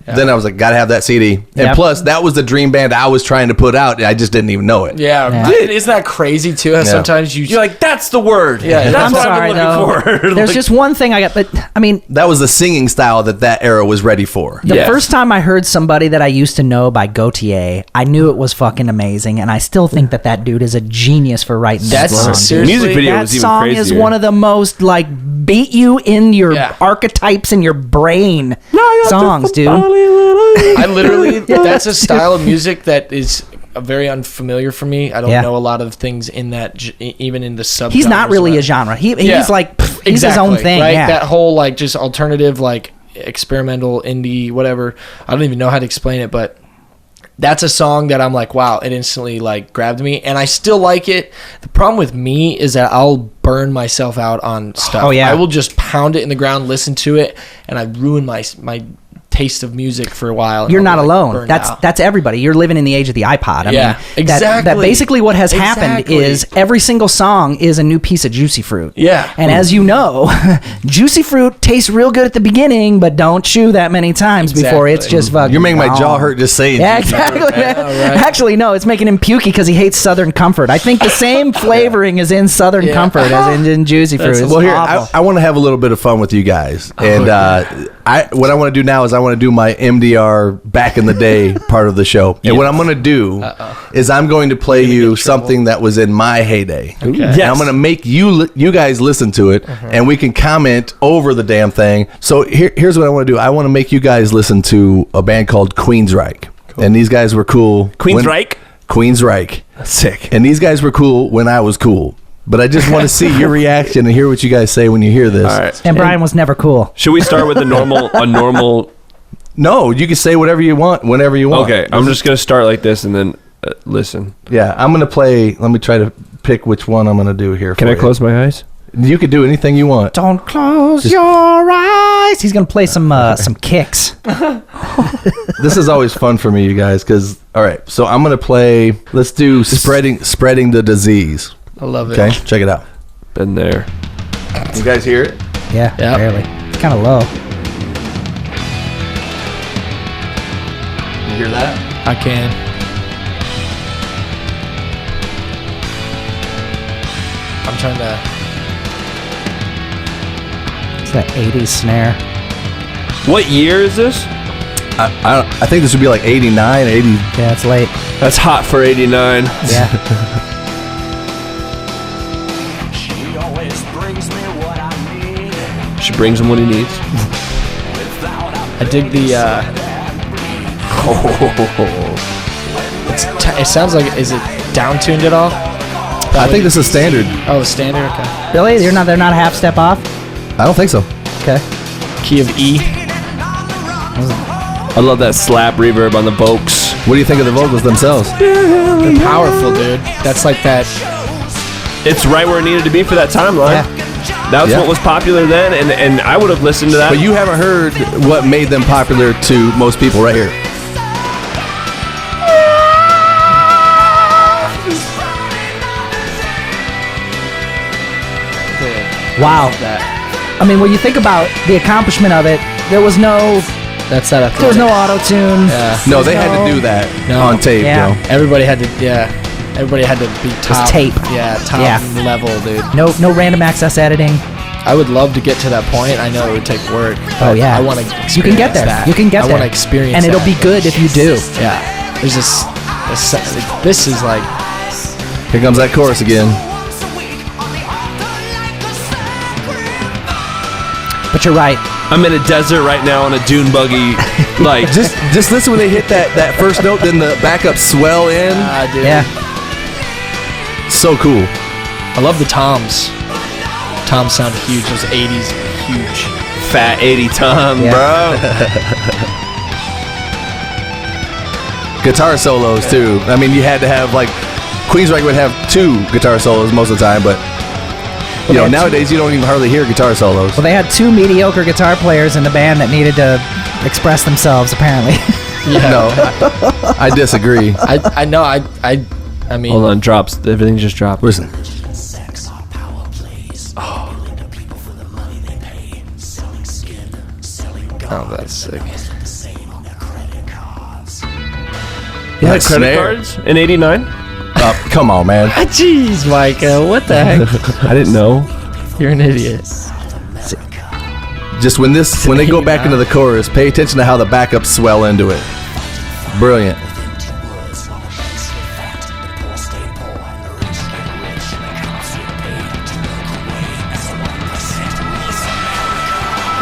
Speaker 1: Then I was like, gotta have that CD. And
Speaker 2: Yep.
Speaker 1: plus, that was the dream band I was trying to put out. And I just didn't even know it.
Speaker 3: Yeah. Isn't that crazy too? How sometimes
Speaker 4: You're like, that's the word.
Speaker 3: Yeah.
Speaker 4: that's
Speaker 2: I'm
Speaker 4: what
Speaker 2: sorry,
Speaker 4: I've been
Speaker 2: though.
Speaker 4: looking for.
Speaker 2: There's
Speaker 4: Like,
Speaker 2: just one thing I got, but I mean,
Speaker 1: That was the singing style that era was ready for.
Speaker 2: the
Speaker 4: Yes.
Speaker 2: first time I heard Somebody That I Used to Know by Gautier, I knew it was fucking amazing, and I still think that dude is a genius for writing that
Speaker 3: That's
Speaker 2: song.
Speaker 3: seriously-
Speaker 4: music video
Speaker 2: That
Speaker 4: was even
Speaker 2: song
Speaker 4: crazier.
Speaker 2: is one of the most like beat you in your
Speaker 3: Yeah.
Speaker 2: archetypes in your brain songs, dude.
Speaker 3: I literally, that's a style of music that is very unfamiliar for me. I don't
Speaker 2: Yeah.
Speaker 3: know a lot of things in that, even in the sub.
Speaker 2: He's not really a genre. He's like he's his
Speaker 3: Exactly,
Speaker 2: own thing.
Speaker 3: right?
Speaker 2: Yeah.
Speaker 3: That whole like just alternative, like experimental indie, whatever. I don't even know how to explain it, but that's a song that I'm like, wow, it instantly like grabbed me, and I still like it. The problem with me is that I'll burn myself out on stuff.
Speaker 2: Oh, yeah.
Speaker 3: I will just pound it in the ground, listen to it, and I ruin my taste of music for a while. and
Speaker 2: You're
Speaker 3: I'll be,
Speaker 2: not
Speaker 3: like,
Speaker 2: alone.
Speaker 3: burned
Speaker 2: That's
Speaker 3: out.
Speaker 2: that's everybody. You're living in the age of the iPod. I
Speaker 3: Yeah,
Speaker 2: mean, that
Speaker 3: exactly.
Speaker 2: basically what has happened
Speaker 3: Exactly.
Speaker 2: is every single song is a new piece of Juicy Fruit.
Speaker 3: Yeah.
Speaker 2: And as you know, Juicy Fruit tastes real good at the beginning, but don't chew that many times before it's
Speaker 3: Exactly.
Speaker 2: just fucking.
Speaker 1: You're making my jaw
Speaker 2: gone.
Speaker 1: hurt just saying.
Speaker 2: Yeah,
Speaker 1: Juicy
Speaker 2: exactly.
Speaker 1: Fruit.
Speaker 2: man.
Speaker 3: right.
Speaker 2: Actually, no, it's making him pukey because he hates Southern Comfort. I think the same flavoring is in Southern Comfort as in Juicy Fruit. It's
Speaker 1: Well, here
Speaker 2: awful.
Speaker 1: I want to have a little bit of fun with you guys, and what I want to do now is I want to do my MDR back in the day part of the show, and what I'm going to do is I'm going to play you something that was in my heyday. Okay. And I'm going to make you guys listen to it, and we can comment over the damn thing. So here's what I want to do. I want to make you guys listen to a band called Queensryche, and these guys were cool.
Speaker 4: Queensryche?
Speaker 1: Queensryche.
Speaker 4: Sick.
Speaker 1: And these guys were cool when I was cool. but I just want to see your reaction and hear what you guys say when you hear this.
Speaker 4: All right.
Speaker 2: And Brian was never cool.
Speaker 4: Should we start with a normal?
Speaker 1: No, you can say whatever you want whenever you want.
Speaker 4: Okay, I'm just gonna start like this and then listen.
Speaker 1: Yeah, I'm gonna play. Let me try to pick which one I'm gonna do here.
Speaker 4: Can
Speaker 1: for
Speaker 4: I
Speaker 1: you.
Speaker 4: close my eyes?
Speaker 1: You can do anything you want.
Speaker 2: Don't close your eyes. He's gonna play some kicks.
Speaker 1: This is always fun for me, you guys. Because all right, so I'm gonna play. Let's do spreading the disease.
Speaker 3: I love it.
Speaker 1: Okay, check it out.
Speaker 4: Been there.
Speaker 1: You guys hear it?
Speaker 2: Yeah,
Speaker 3: Yep.
Speaker 2: barely. It's kind of low.
Speaker 1: You hear that?
Speaker 3: I can. I'm trying to.
Speaker 2: It's that 80s snare.
Speaker 4: What year is this?
Speaker 1: I think this would be like 89, 80.
Speaker 2: Yeah, it's late.
Speaker 4: That's hot for '89.
Speaker 2: Yeah.
Speaker 5: She always brings me what I need.
Speaker 4: She brings him what he needs.
Speaker 3: I dig the. It sounds like. Is it down tuned at all?
Speaker 1: I think this is standard.
Speaker 3: Oh, standard. Okay.
Speaker 2: Really? They're not a half step off?
Speaker 1: I don't think so.
Speaker 2: Okay.
Speaker 3: Key of E.
Speaker 4: I love that slap reverb on the Vokes.
Speaker 1: What do you think of the vocals themselves?
Speaker 3: They're powerful, dude. That's like that.
Speaker 4: It's right where it needed to be for that timeline.
Speaker 2: Yeah.
Speaker 4: That's
Speaker 1: Yeah.
Speaker 4: what was popular then, and I would have listened to that.
Speaker 1: But you haven't heard what made them popular to most people right here.
Speaker 2: Wow. I mean, when you think about the accomplishment of it, there was no
Speaker 3: That's that.
Speaker 2: there was no auto tune.
Speaker 3: Yeah.
Speaker 1: No, they had to do that
Speaker 3: No.
Speaker 1: on tape,
Speaker 2: Yeah.
Speaker 1: yo.
Speaker 3: Everybody had to. Yeah. Everybody had to be top.
Speaker 2: tape.
Speaker 3: Yeah. Top
Speaker 2: Yeah.
Speaker 3: level, dude.
Speaker 2: No random access editing.
Speaker 3: I would love to get to that point. I know it would take work.
Speaker 2: Oh
Speaker 3: but
Speaker 2: yeah.
Speaker 3: I want to experience
Speaker 2: You can get there.
Speaker 3: that.
Speaker 2: You can get
Speaker 3: I
Speaker 2: there.
Speaker 3: want to experience
Speaker 2: and it'll
Speaker 3: that.
Speaker 2: be good if you do.
Speaker 3: Yeah. There's this is like.
Speaker 1: Here comes that chorus again.
Speaker 2: But you're right.
Speaker 4: I'm in a desert right now on a dune buggy. Like,
Speaker 1: Just listen when they hit that first note, then the backup swell in.
Speaker 3: Dude.
Speaker 2: Yeah.
Speaker 1: So cool.
Speaker 3: I love the toms. Toms sound huge. Those 80s, huge.
Speaker 4: fat 80 Tom,
Speaker 2: Yeah.
Speaker 4: bro.
Speaker 1: Guitar solos too. I mean, you had to have like Queensryche would have 2 guitar solos most of the time, but you know nowadays you don't even hardly hear guitar solos.
Speaker 2: Well, they had 2 mediocre guitar players in the band that needed to express themselves, apparently.
Speaker 3: Yeah.
Speaker 1: No, I disagree.
Speaker 3: I know. I mean.
Speaker 4: Hold on, drops. Everything just dropped.
Speaker 1: Listen,
Speaker 5: Sex on power plays. Appealing to people for the money they pay. Selling skin, selling
Speaker 3: Oh, that's sick.
Speaker 5: the same on their credit cards.
Speaker 4: You had
Speaker 1: that
Speaker 4: credit
Speaker 1: snare.
Speaker 4: cards in '89?
Speaker 1: Come on, man.
Speaker 3: Jeez, Micah. What the heck?
Speaker 4: I didn't know.
Speaker 3: You're an idiot.
Speaker 1: Just when they go back into the chorus, pay attention to how the backups swell into it. Brilliant.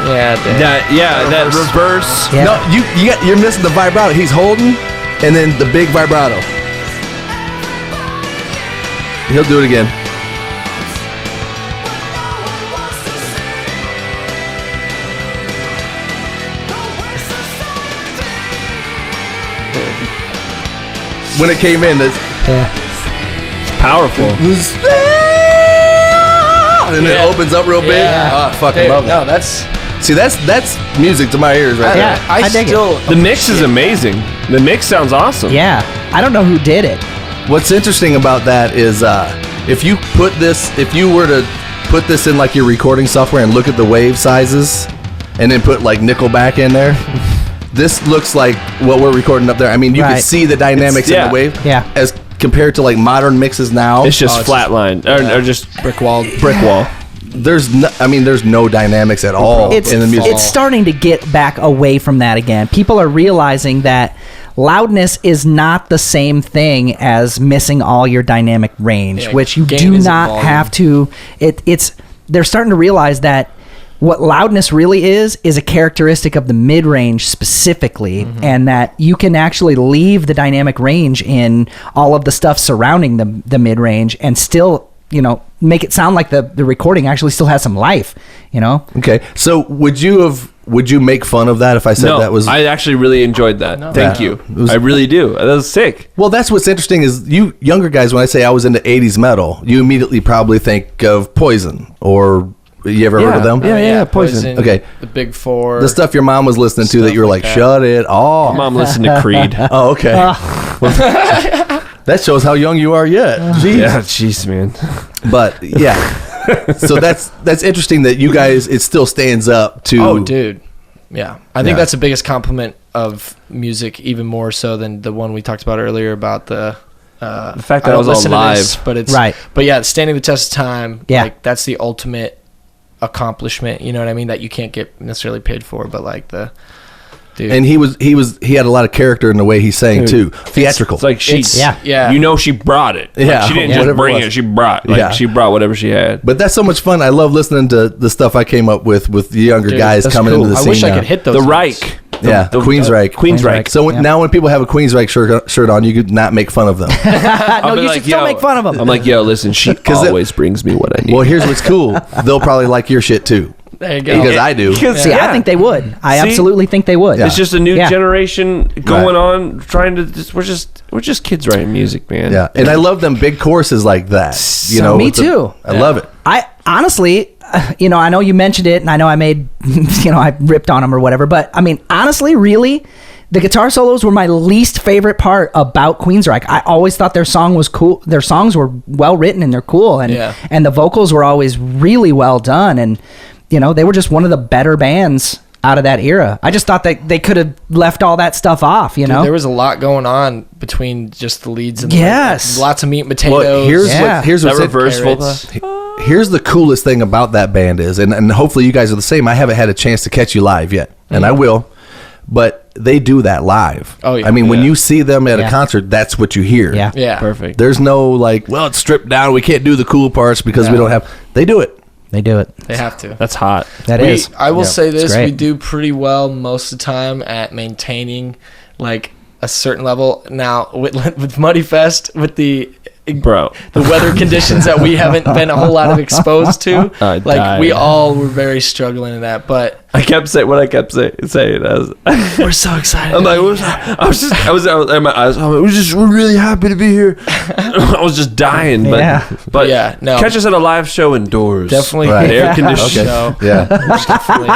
Speaker 3: Yeah, dude.
Speaker 4: That reverse.
Speaker 2: Yeah.
Speaker 1: No, you're missing the vibrato. He's holding, and then the big vibrato. He'll do it again. When it came in,
Speaker 4: It's powerful.
Speaker 1: and it opens up real big.
Speaker 3: Yeah.
Speaker 1: Oh, I fucking
Speaker 3: Dude,
Speaker 1: love
Speaker 3: no,
Speaker 1: that.
Speaker 3: that's
Speaker 1: That's music to my ears right
Speaker 2: Yeah.
Speaker 1: there.
Speaker 3: I
Speaker 2: dig it.
Speaker 3: still
Speaker 4: The mix is amazing. The mix sounds awesome.
Speaker 2: Yeah. I don't know who did it.
Speaker 1: What's interesting about that is if you were to put this in like your recording software and look at the wave sizes and then put like Nickelback in there, this looks like what we're recording up there. I mean, you can
Speaker 2: Right.
Speaker 1: see the dynamics in
Speaker 4: yeah.
Speaker 1: the wave
Speaker 2: Yeah.
Speaker 1: as compared to like modern mixes now.
Speaker 4: It's just
Speaker 3: Oh, it's
Speaker 4: flatline or just
Speaker 3: brick wall.
Speaker 4: brick wall.
Speaker 1: There's no dynamics at all
Speaker 2: It's
Speaker 1: in the music.
Speaker 2: it's starting to get back away from that again. People are realizing that loudness is not the same thing as missing all your dynamic range,
Speaker 3: Yeah,
Speaker 2: which you
Speaker 3: gain
Speaker 2: do
Speaker 3: isn't
Speaker 2: not
Speaker 3: volume.
Speaker 2: have to. They're starting to realize that what loudness really is a characteristic of the mid-range specifically, and that you can actually leave the dynamic range in all of the stuff surrounding the mid-range and still make it sound like the recording actually still has some life,
Speaker 1: Okay. So would you make fun of that if I said
Speaker 4: No,
Speaker 1: that was?
Speaker 4: I actually really enjoyed that. Thank you. I really do. That was sick.
Speaker 1: Well, that's what's interesting is you younger guys, when I say I was into 80s metal, you immediately probably think of Poison, or you ever heard of them?
Speaker 4: Yeah, Poison.
Speaker 1: Okay.
Speaker 3: The Big Four.
Speaker 1: The stuff your mom was listening to that you were like,
Speaker 3: that.
Speaker 1: shut it off.
Speaker 4: Mom listened to Creed.
Speaker 1: Oh, okay. That shows how young you are yet. Jeez.
Speaker 4: Yeah, jeez, man.
Speaker 1: But yeah. So that's interesting that you guys, it still stands up to.
Speaker 3: Oh, dude. Yeah. I think
Speaker 1: Yeah.
Speaker 3: that's the biggest compliment of music, even more so than the one we talked about earlier about the
Speaker 4: fact that it was all live.
Speaker 3: But it's
Speaker 2: Right.
Speaker 3: But yeah, standing the test of time.
Speaker 2: Yeah.
Speaker 3: Like that's the ultimate accomplishment. You know what I mean? That you can't get necessarily paid for, but like the dude.
Speaker 1: And he had a lot of character in the way he sang too. Theatrical.
Speaker 4: It's like she,
Speaker 3: yeah.
Speaker 4: you know, she brought it. Like,
Speaker 1: Yeah.
Speaker 4: she didn't
Speaker 1: Whatever
Speaker 4: just bring
Speaker 1: it was.
Speaker 4: it. She brought, like,
Speaker 1: Yeah.
Speaker 4: she brought whatever she had.
Speaker 1: But that's so much fun. I love listening to the stuff I came up with the younger
Speaker 3: Dude,
Speaker 1: guys
Speaker 3: that's
Speaker 1: coming
Speaker 3: cool.
Speaker 1: into the
Speaker 3: I
Speaker 1: scene.
Speaker 3: wish I
Speaker 1: now.
Speaker 3: could hit those.
Speaker 4: The
Speaker 3: notes.
Speaker 4: Reich.
Speaker 1: Yeah, Queensryche.
Speaker 4: Queensryche.
Speaker 1: So now when people have a Queensryche shirt on, you could not make fun of them.
Speaker 2: no,
Speaker 4: be
Speaker 2: you
Speaker 4: like,
Speaker 2: should still
Speaker 4: yo,
Speaker 2: make fun of them.
Speaker 4: I'm like, yo, listen, she
Speaker 1: 'Cause it-
Speaker 4: always brings me what I need.
Speaker 1: Well, here's what's cool. They'll probably like your shit too.
Speaker 3: There you go.
Speaker 1: Because I do.
Speaker 2: See, I think they would. I
Speaker 4: See?
Speaker 2: absolutely think they would.
Speaker 4: It's just a new
Speaker 2: Yeah.
Speaker 4: generation going on, trying to. We're just kids writing music, man.
Speaker 1: Yeah, and I love them big choruses like that. You know,
Speaker 2: me
Speaker 1: with the-
Speaker 2: too.
Speaker 1: I love it.
Speaker 2: I honestly, I know you mentioned it, and I know I made, I ripped on them or whatever, but I mean, honestly, really, the guitar solos were my least favorite part about Queensryche. I always thought their song was cool. Their songs were well written and they're cool, and the vocals were always really well done, and they were just one of the better bands out of that era. I just thought that they could have left all that stuff off.
Speaker 3: Dude, there was a lot going on between just the leads and
Speaker 2: Yes.
Speaker 3: lots of meat and potatoes.
Speaker 1: Well, here's
Speaker 4: That
Speaker 1: what's
Speaker 4: reverse
Speaker 3: carrots.
Speaker 4: vocal.
Speaker 1: Here's the coolest thing about that band is, and hopefully you guys are the same. I haven't had a chance to catch you live yet, and I will. But they do that live.
Speaker 3: Oh, yeah.
Speaker 1: I mean, when
Speaker 4: Yeah.
Speaker 1: you see them at
Speaker 2: Yeah.
Speaker 1: a concert, that's what you hear.
Speaker 2: Yeah.
Speaker 3: Yeah.
Speaker 4: Perfect.
Speaker 1: There's no like, well, it's stripped down. We can't do the cool parts because we
Speaker 3: No.
Speaker 1: don't have. They do it.
Speaker 2: They do it.
Speaker 3: They have to.
Speaker 4: That's hot.
Speaker 2: That is.
Speaker 3: I will say
Speaker 2: it's
Speaker 3: this:
Speaker 2: great.
Speaker 3: we do pretty well most of the time at maintaining like a certain level. Now with Muddy Fest, with the
Speaker 4: Bro.
Speaker 3: the weather conditions that we haven't been a whole lot of exposed to,
Speaker 4: I
Speaker 3: like we
Speaker 4: died.
Speaker 3: all were very struggling in that. But
Speaker 4: I kept saying what I kept saying. I was,
Speaker 3: we're so excited.
Speaker 4: I'm like, we're really happy to be here. I was just dying, but
Speaker 2: Yeah.
Speaker 4: but
Speaker 3: Yeah, no.
Speaker 4: catch us at a live show indoors.
Speaker 3: Definitely
Speaker 1: Right.
Speaker 4: air conditioned.
Speaker 3: show.
Speaker 1: Yeah.
Speaker 3: Definitely.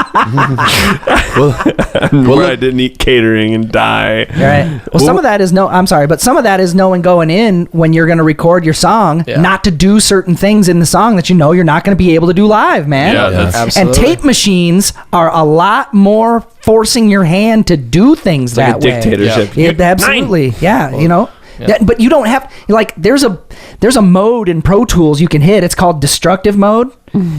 Speaker 4: where I didn't eat catering and die.
Speaker 2: Right. Well, some of that is I'm sorry, but some of that is knowing going in when you're going to record your song,
Speaker 3: Yeah.
Speaker 2: not to do certain things in the song that you're not going to be able to do live, man.
Speaker 4: Yeah, that's
Speaker 3: Absolutely.
Speaker 2: And tape machines are a lot more forcing your hand to do things
Speaker 4: Like
Speaker 2: that
Speaker 4: a
Speaker 2: way.
Speaker 4: dictatorship.
Speaker 2: Yeah, absolutely. Yeah, That- but you don't have there's a mode in Pro Tools you can hit. It's called destructive mode.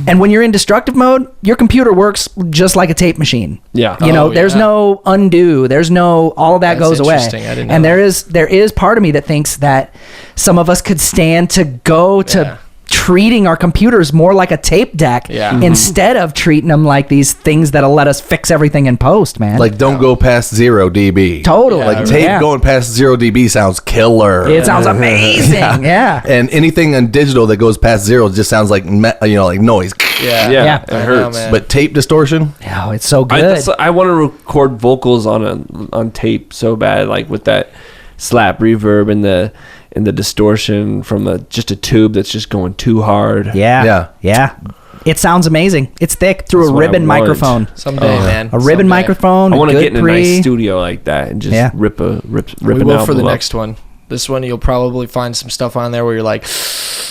Speaker 2: And when you're in destructive mode, your computer works just like a tape machine.
Speaker 4: Yeah.
Speaker 2: There's
Speaker 3: yeah.
Speaker 2: no undo. There's no all of that
Speaker 3: That's
Speaker 2: goes away.
Speaker 3: interesting. I didn't know
Speaker 2: And
Speaker 3: that.
Speaker 2: there is part of me that thinks that some of us could stand to go to
Speaker 3: Yeah.
Speaker 2: treating our computers more like a tape deck
Speaker 3: Yeah. Mhm.
Speaker 2: instead of treating them like these things that'll let us fix everything in post, man.
Speaker 1: Like, don't go past 0 dB.
Speaker 2: totally.
Speaker 1: Like, tape
Speaker 2: Yeah.
Speaker 1: going past 0 dB sounds killer.
Speaker 2: It sounds amazing. Yeah.
Speaker 1: And anything on digital that goes past 0 just sounds like like noise.
Speaker 3: Yeah.
Speaker 4: Yeah,
Speaker 2: Yeah.
Speaker 4: it
Speaker 3: I know,
Speaker 4: hurts.
Speaker 3: man.
Speaker 1: But tape distortion,
Speaker 2: Oh, it's so good.
Speaker 4: I want to record vocals on tape so bad, like with that slap reverb and the distortion from just a tube that's just going too hard.
Speaker 2: Yeah. It sounds amazing. It's thick through
Speaker 4: That's
Speaker 2: a
Speaker 4: what I
Speaker 2: ribbon
Speaker 4: want.
Speaker 2: microphone.
Speaker 3: Someday, man.
Speaker 2: A ribbon
Speaker 3: Someday.
Speaker 2: microphone.
Speaker 4: I want to
Speaker 2: good
Speaker 4: get in a
Speaker 2: pre.
Speaker 4: nice studio like that and just
Speaker 2: Yeah.
Speaker 4: rip
Speaker 3: We
Speaker 4: an
Speaker 3: will
Speaker 4: album
Speaker 3: for the
Speaker 4: up.
Speaker 3: next one. This one, you'll probably find some stuff on there where you're like,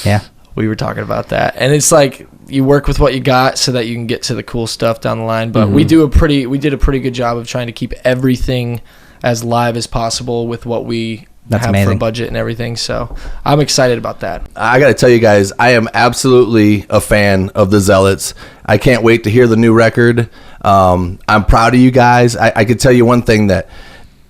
Speaker 2: Yeah.
Speaker 3: we were talking about that. And it's like you work with what you got so that you can get to the cool stuff down the line. But we did a pretty good job of trying to keep everything as live as possible with what we
Speaker 2: That's
Speaker 3: have for
Speaker 2: amazing.
Speaker 3: a budget and everything. So I'm excited about that.
Speaker 1: I got to tell you guys, I am absolutely a fan of the Zealots. I can't wait to hear the new record. I'm proud of you guys. I can tell you one thing that,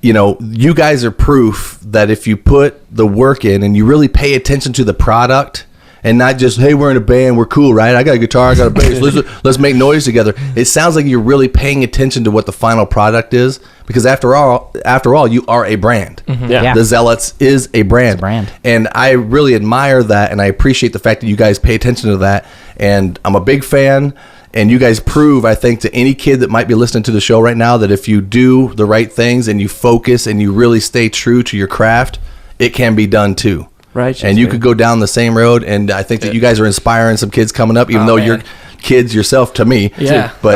Speaker 1: you guys are proof that if you put the work in and you really pay attention to the product and not just, hey, we're in a band, we're cool, right? I got a guitar, I got a bass, let's make noise together. It sounds like you're really paying attention to what the final product is, because after all, you are a brand.
Speaker 2: Yeah.
Speaker 1: The Zealots is a brand.
Speaker 2: It's a brand.
Speaker 1: And I really admire that, and I appreciate the fact that you guys pay attention to that, and I'm a big fan. And you guys prove, I think, to any kid that might be listening to the show right now, that if you do the right things and you focus and you really stay true to your craft, it can be done too.
Speaker 4: Right.
Speaker 1: And you could go down the same road. And I think that you guys are inspiring some kids coming up, even though you're kids yourself to me.
Speaker 3: Yeah.
Speaker 1: But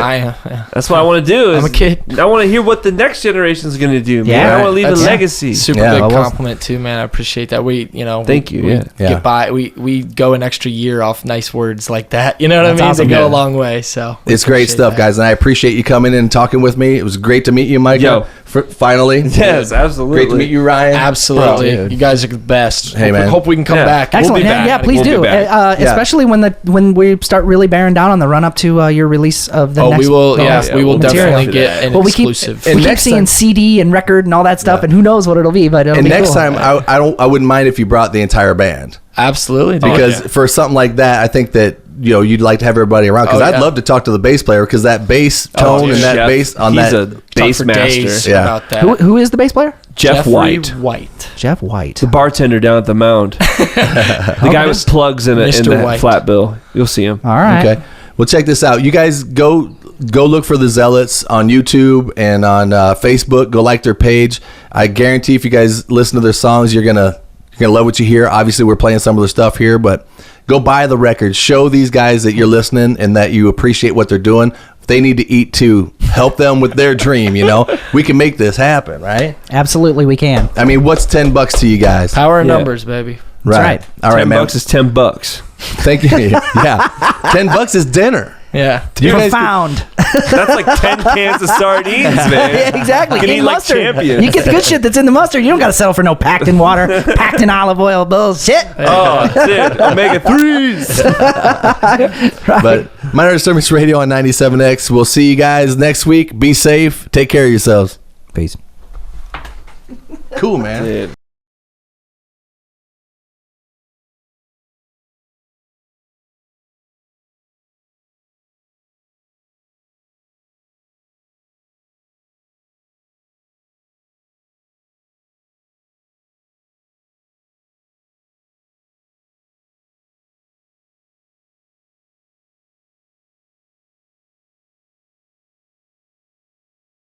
Speaker 4: that's what I want to do.
Speaker 3: I'm a kid.
Speaker 4: I want to hear what the next generation is going to do. Man.
Speaker 2: Yeah.
Speaker 4: I want to leave a
Speaker 3: That's
Speaker 4: legacy.
Speaker 3: Super big compliment too, man. I appreciate that.
Speaker 4: Thank you.
Speaker 3: We
Speaker 4: Yeah.
Speaker 3: get by. We go an extra year off nice words like that. You know what
Speaker 2: That's
Speaker 3: I mean?
Speaker 2: awesome.
Speaker 3: They go
Speaker 2: Yeah.
Speaker 3: a long way. So
Speaker 1: it's great stuff, guys. And I appreciate you coming in and talking with me. It was great to meet you, Micah.
Speaker 4: Yo.
Speaker 1: Finally.
Speaker 4: Yes, absolutely.
Speaker 1: Great to meet you, Ryan.
Speaker 3: Absolutely,
Speaker 2: Bro.
Speaker 3: you guys are the best.
Speaker 1: Hey, man.
Speaker 3: Hope we can come
Speaker 4: Yeah.
Speaker 3: back.
Speaker 2: Excellent.
Speaker 4: be
Speaker 2: Yeah,
Speaker 4: back.
Speaker 2: yeah, please
Speaker 4: We'll
Speaker 2: do.
Speaker 4: be back.
Speaker 2: Especially when we start really bearing down on the run up to your release of the
Speaker 3: Oh,
Speaker 2: next.
Speaker 3: we will.
Speaker 2: the
Speaker 3: Yeah,
Speaker 2: next
Speaker 3: we will
Speaker 2: material.
Speaker 3: definitely get an
Speaker 2: Well,
Speaker 3: exclusive.
Speaker 1: And
Speaker 2: we keep
Speaker 1: next
Speaker 2: seeing
Speaker 1: time-
Speaker 2: CD and record and all that stuff, and who knows what it'll be. But it'll
Speaker 1: And
Speaker 2: be
Speaker 1: next
Speaker 2: cool.
Speaker 1: time, I wouldn't mind if you brought the entire band.
Speaker 3: Absolutely, dude.
Speaker 1: Because for something like that, I think that you'd like to have everybody around, because
Speaker 3: Oh,
Speaker 1: I'd
Speaker 3: yeah.
Speaker 1: love to talk to the bass player, because that bass tone and that
Speaker 4: Jeff,
Speaker 1: bass on
Speaker 4: he's
Speaker 1: that.
Speaker 4: a bass
Speaker 3: Talk for days
Speaker 4: master.
Speaker 1: Yeah.
Speaker 3: about that.
Speaker 2: who is the bass player?
Speaker 4: Jeff
Speaker 3: Jeffrey
Speaker 4: White.
Speaker 3: White.
Speaker 2: Jeff White.
Speaker 4: The bartender down at the Mound. The guy with plugs in
Speaker 3: Mr.
Speaker 4: the
Speaker 3: White.
Speaker 4: flat bill. You'll see him.
Speaker 2: All right.
Speaker 1: Okay, well, check this out. You guys go look for the Zealots on YouTube and on Facebook. Go like their page. I guarantee if you guys listen to their songs, you're gonna love what you hear. Obviously, we're playing some of their stuff here, but go buy the records. Show these guys that you're listening and that you appreciate what they're doing. If they need to eat too, help them with their dream. We can make this happen, right?
Speaker 2: Absolutely, we can.
Speaker 1: I mean, what's $10 to you guys?
Speaker 3: Power of
Speaker 4: Yeah.
Speaker 3: numbers, baby.
Speaker 1: Right. All right, man.
Speaker 4: $10 is $10.
Speaker 1: Thank you. Yeah, $10 is dinner.
Speaker 3: Yeah.
Speaker 1: You guys
Speaker 2: Profound.
Speaker 4: That's like 10 cans of sardines, man.
Speaker 2: Yeah, exactly.
Speaker 4: You can
Speaker 2: Eat
Speaker 4: eat like
Speaker 2: mustard.
Speaker 4: champions.
Speaker 2: You get the good shit that's in the mustard. You don't got to settle for no packed in water, packed in olive oil bullshit.
Speaker 4: Oh, that's it. Omega 3s.
Speaker 1: But Minor Disturbance Radio on 97X. We'll see you guys next week. Be safe. Take care of yourselves.
Speaker 2: Peace.
Speaker 1: Cool, man.
Speaker 4: Dude.